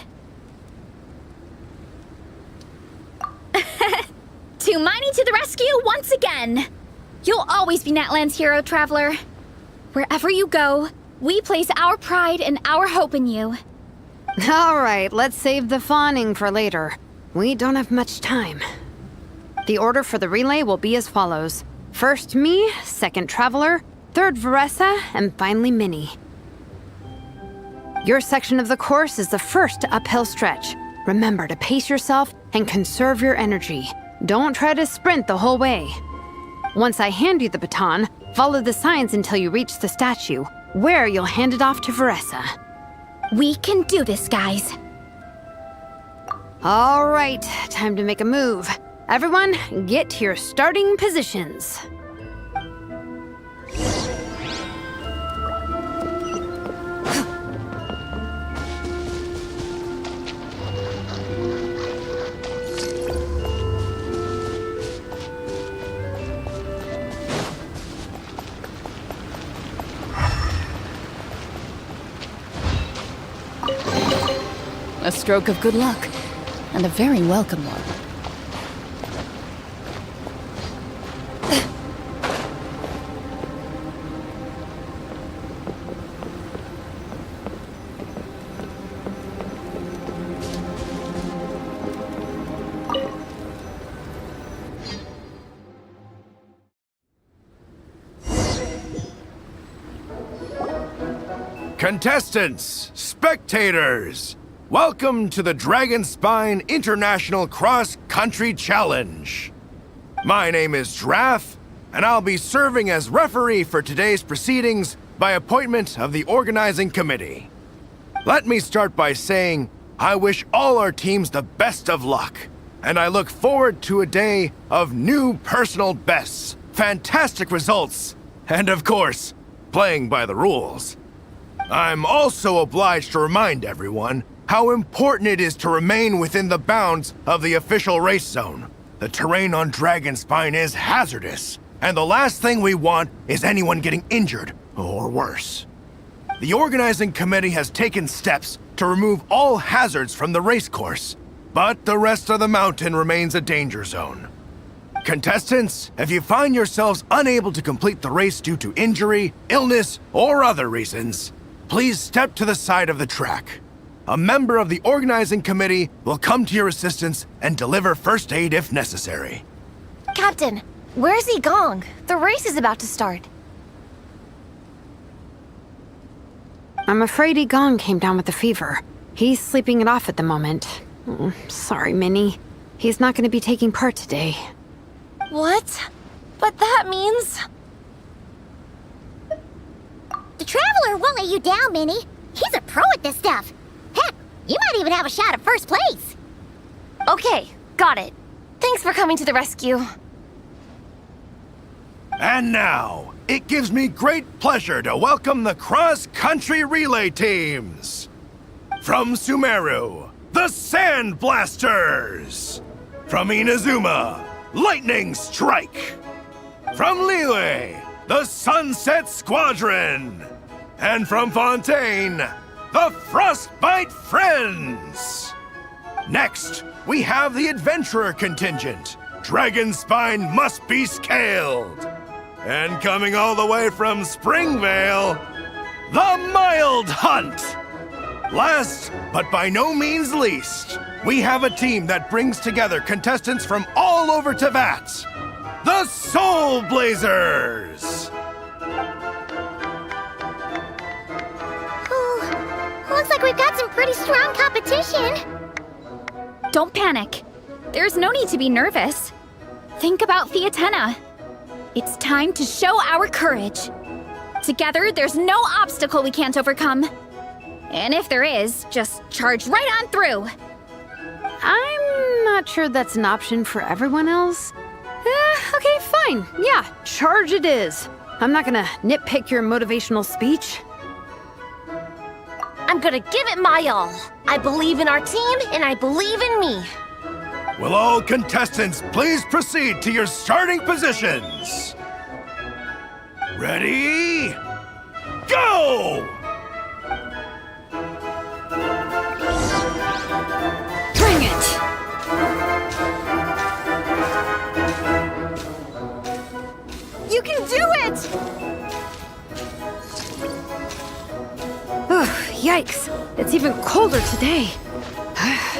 To Miney to the rescue once again! You'll always be Natlan's hero, Traveler. Wherever you go, we place our pride and our hope in you. All right, let's save the fawning for later. We don't have much time. The order for the relay will be as follows. First me, second Traveler, third Veressa, and finally Minnie. Your section of the course is the first uphill stretch. Remember to pace yourself and conserve your energy. Don't try to sprint the whole way. Once I hand you the baton, follow the signs until you reach the statue, where you'll hand it off to Veressa. We can do this, guys. All right, time to make a move. Everyone, get to your starting positions. A stroke of good luck, and a very welcome one. Contestants, spectators, welcome to the Dragonspine International Cross Country Challenge. My name is Draff, and I'll be serving as referee for today's proceedings by appointment of the organizing committee. Let me start by saying I wish all our teams the best of luck, and I look forward to a day of new personal bests, fantastic results, and of course, playing by the rules. I'm also obliged to remind everyone how important it is to remain within the bounds of the official race zone. The terrain on Dragonspine is hazardous, and the last thing we want is anyone getting injured or worse. The organizing committee has taken steps to remove all hazards from the race course, but the rest of the mountain remains a danger zone. Contestants, if you find yourselves unable to complete the race due to injury, illness, or other reasons, please step to the side of the track. A member of the organizing committee will come to your assistance and deliver first aid if necessary. Captain, where's Gong? The race is about to start. I'm afraid Gong came down with a fever. He's sleeping it off at the moment. Sorry, Minnie. He's not going to be taking part today. What? But that means... The Traveler won't let you down, Minnie. He's a pro at this stuff. Heck, you might even have a shot at first place. Okay, got it. Thanks for coming to the rescue. And now, it gives me great pleasure to welcome the cross-country relay teams. From Sumeru, the Sand Blasters. From Inazuma, Lightning Strike. From Liyue, the Sunset Squadron. And from Fontaine, the Frostbite Friends. Next, we have the Adventurer contingent. Dragonspine must be scaled. And coming all the way from Springvale, the Mild Hunt. Last, but by no means least, we have a team that brings together contestants from all over Teyvat. The Soulblazers! Looks like we've got some pretty strong competition. Don't panic. There's no need to be nervous. Think about Fiatenna. It's time to show our courage. Together, there's no obstacle we can't overcome. And if there is, just charge right on through. I'm not sure that's an option for everyone else. Okay, fine. Yeah, charge it is. I'm not gonna nitpick your motivational speech. I'm gonna give it my all. I believe in our team, and I believe in me. Will all contestants please proceed to your starting positions? Ready? Go! Bring it! You can do it! Ugh, yikes. It's even colder today.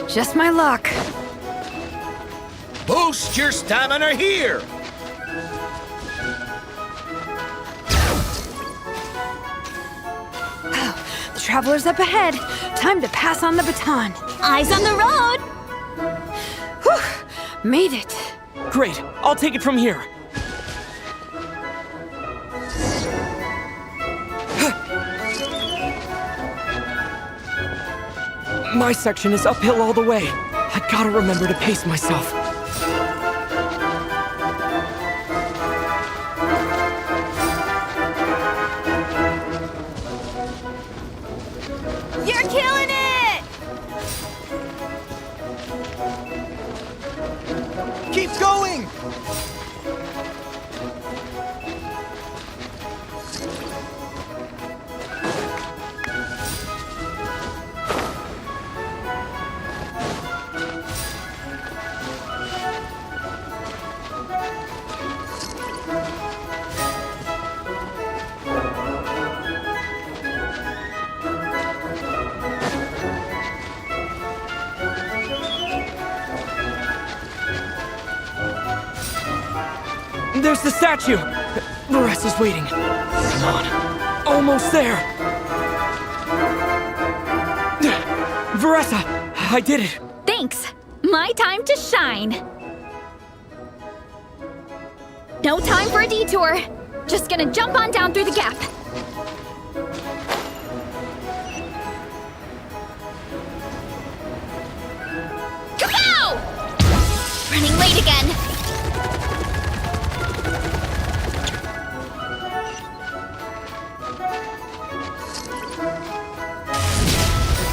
Just my luck. Boost your stamina here! The traveler's up ahead. Time to pass on the baton. Eyes on the road! Whew, made it. Great, I'll take it from here. My section is uphill all the way. I gotta remember to pace myself. You're killing it! Keep going! There's the statue! The rest is waiting. Come on. Almost there! Veressa! I did it! Thanks. My time to shine. No time for a detour. Just gonna jump on down through the gap. Kapow! Running late again.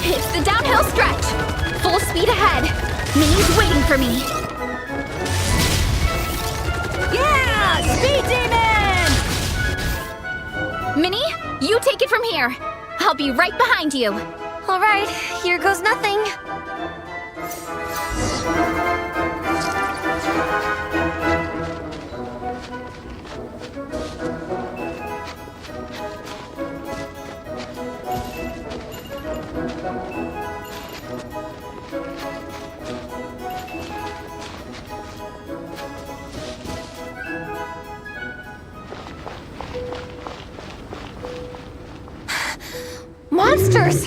It's the downhill stretch. Full speed ahead. Minnie's waiting for me. Yeah! Speed demon! Minnie, you take it from here. I'll be right behind you. All right, here goes nothing. Monsters!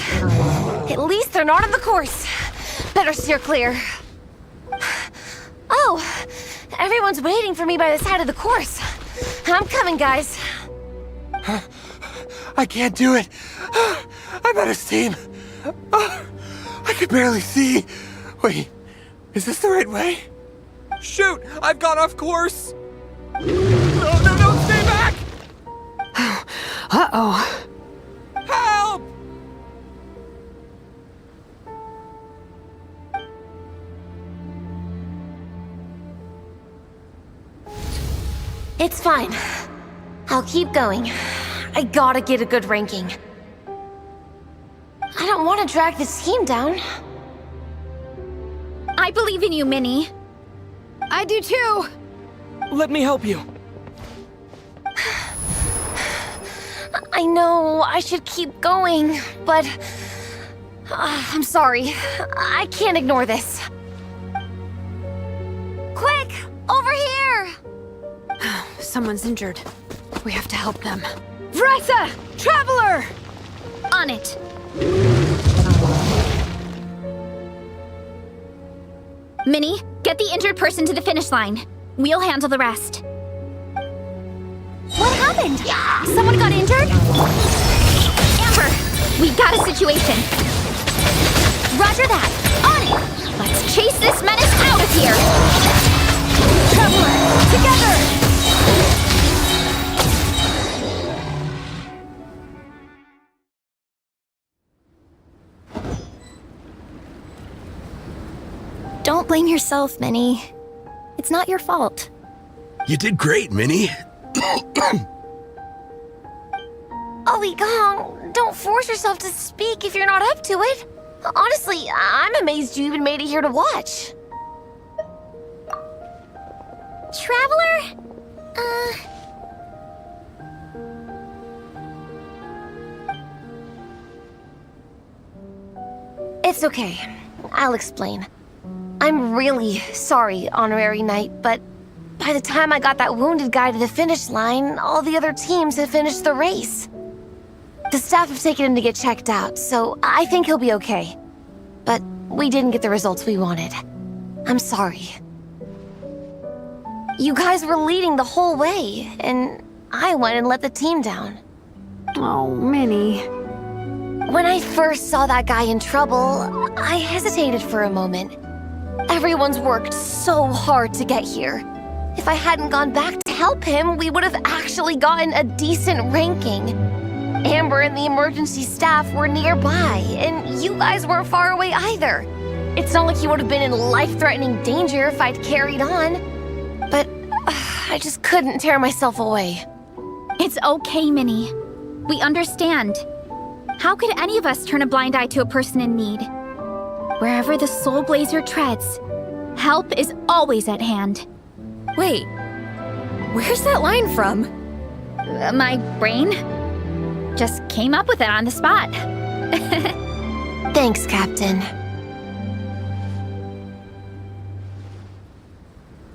At least they're not on the course. Better steer clear. Oh, everyone's waiting for me by the side of the course. I'm coming, guys. I can't do it. I'm out of steam. I can barely see. Wait, is this the right way? Shoot! I've gone off course! No, stay back! Uh-oh. Help! It's fine. I'll keep going. I gotta get a good ranking. I don't want to drag this team down. I believe in you, Minnie. I do too. Let me help you. I know I should keep going, but I'm sorry. I can't ignore this. Quick! Over here! Someone's injured. We have to help them. Veressa! Traveler! On it. Minnie, get the injured person to the finish line. We'll handle the rest. What happened? Someone got injured? Amber, We got a situation. Roger that. On it. Let's chase this menace out of here. Traveler, together! Don't blame yourself, Minnie. It's not your fault. You did great, Minnie. Ollie Gong, don't force yourself to speak if you're not up to it. Honestly, I'm amazed you even made it here to watch. Traveler? It's okay. I'll explain. I'm really sorry, Honorary Knight, but by the time I got that wounded guy to the finish line, all the other teams had finished the race. The staff have taken him to get checked out, so I think he'll be okay. But we didn't get the results we wanted. I'm sorry. You guys were leading the whole way, and I went and let the team down. Oh, Minnie. When I first saw that guy in trouble, I hesitated for a moment. Everyone's worked so hard to get here. If I hadn't gone back to help him, we would have actually gotten a decent ranking. Amber and the emergency staff were nearby, and you guys weren't far away either. It's not like you would have been in life-threatening danger if I'd carried on. But I just couldn't tear myself away. It's okay, Minnie. We understand. How could any of us turn a blind eye to a person in need? Wherever the Soulblazer treads, help is always at hand. Wait, where's that line from? My brain just came up with it on the spot. Thanks, Captain.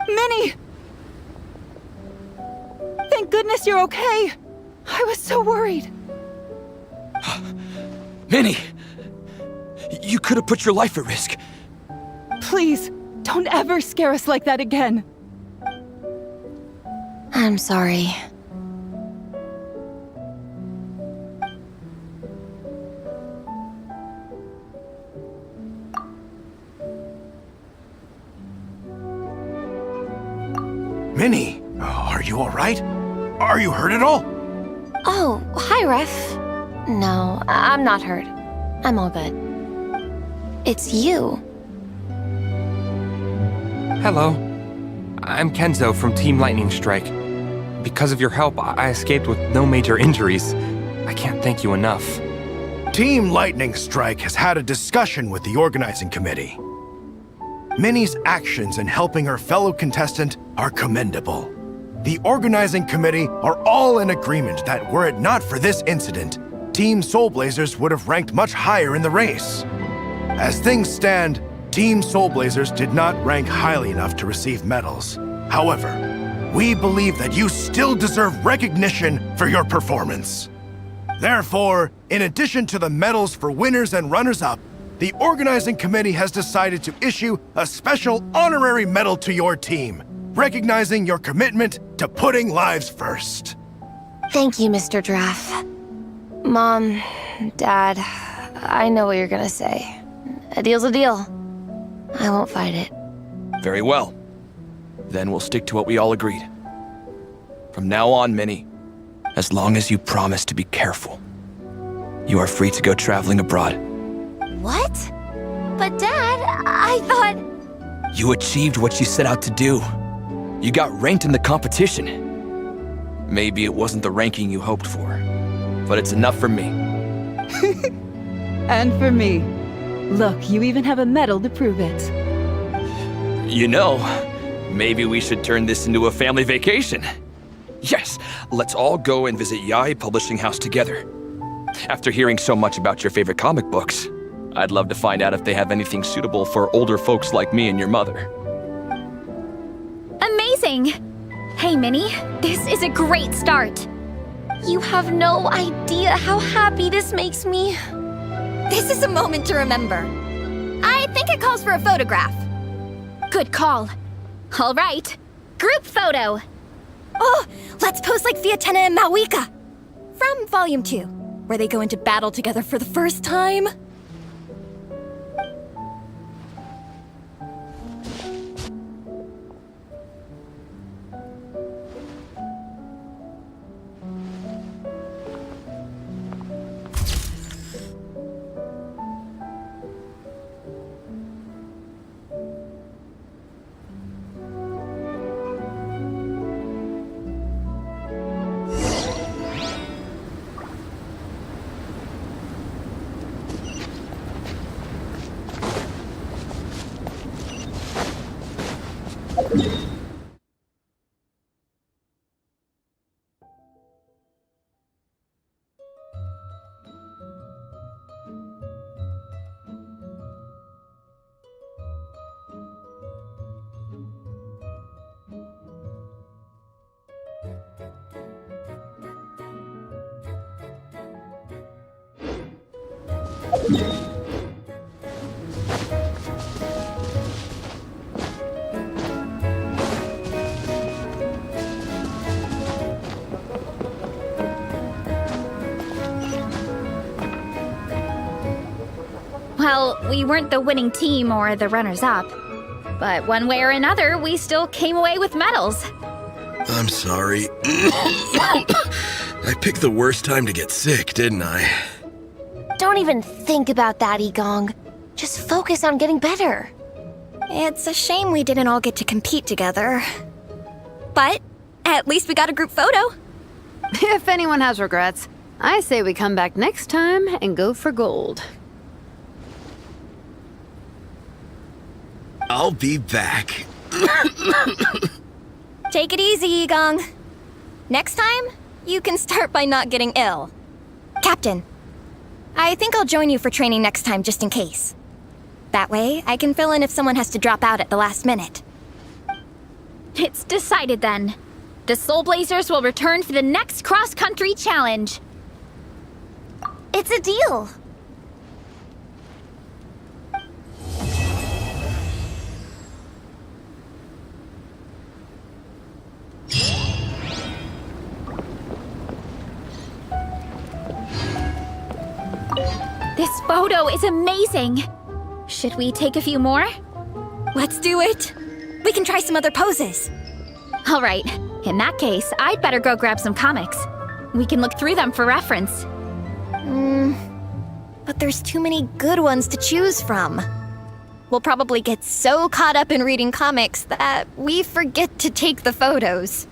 Minnie! Thank goodness you're okay. I was so worried. Minnie! You could have put your life at risk. Please, don't ever scare us like that again. I'm sorry. Minnie, are you all right? Are you hurt at all? Oh, hi, Ref. No, I'm not hurt. I'm all good. It's you. Hello. I'm Kenzo from Team Lightning Strike. Because of your help, I escaped with no major injuries. I can't thank you enough. Team Lightning Strike has had a discussion with the organizing committee. Minnie's actions in helping her fellow contestant are commendable. The organizing committee are all in agreement that were it not for this incident, Team Soulblazers would have ranked much higher in the race. As things stand, Team Soulblazers did not rank highly enough to receive medals. However, we believe that you still deserve recognition for your performance. Therefore, in addition to the medals for winners and runners-up, the organizing committee has decided to issue a special honorary medal to your team, recognizing your commitment to putting lives first. Thank you, Mr. Draff. Mom, Dad, I know what you're gonna say. A deal's a deal. I won't fight it. Very well. Then we'll stick to what we all agreed. From now on, Minnie, as long as you promise to be careful, you are free to go traveling abroad. What? But Dad, I thought... You achieved what you set out to do. You got ranked in the competition. Maybe it wasn't the ranking you hoped for, but it's enough for me. And for me. Look, you even have a medal to prove it. You know, maybe we should turn this into a family vacation. Yes, let's all go and visit Yae Publishing House together. After hearing so much about your favorite comic books, I'd love to find out if they have anything suitable for older folks like me and your mother. Amazing! Hey, Minnie, this is a great start. You have no idea how happy this makes me. This is a moment to remember. I think it calls for a photograph. Good call. All right, group photo. Oh, let's pose like Fiatena and Mawika. From Volume 2. where they go into battle together for the first time. Well, we weren't the winning team or the runners-up. But one way or another, we still came away with medals. I'm sorry. I picked the worst time to get sick, didn't I? Don't even think about that, Igong. Just focus on getting better. It's a shame we didn't all get to compete together. But at least we got a group photo. If anyone has regrets, I say we come back next time and go for gold. I'll be back. Take it easy, Igong. Next time, you can start by not getting ill. Captain, I think I'll join you for training next time just in case. That way, I can fill in if someone has to drop out at the last minute. It's decided then. The Soulblazers will return for the next cross-country challenge. It's a deal. This photo is amazing. Should we take a few more? Let's do it. We can try some other poses. All right. In that case, I'd better go grab some comics. We can look through them for reference. But there's too many good ones to choose from. We'll probably get so caught up in reading comics that we forget to take the photos.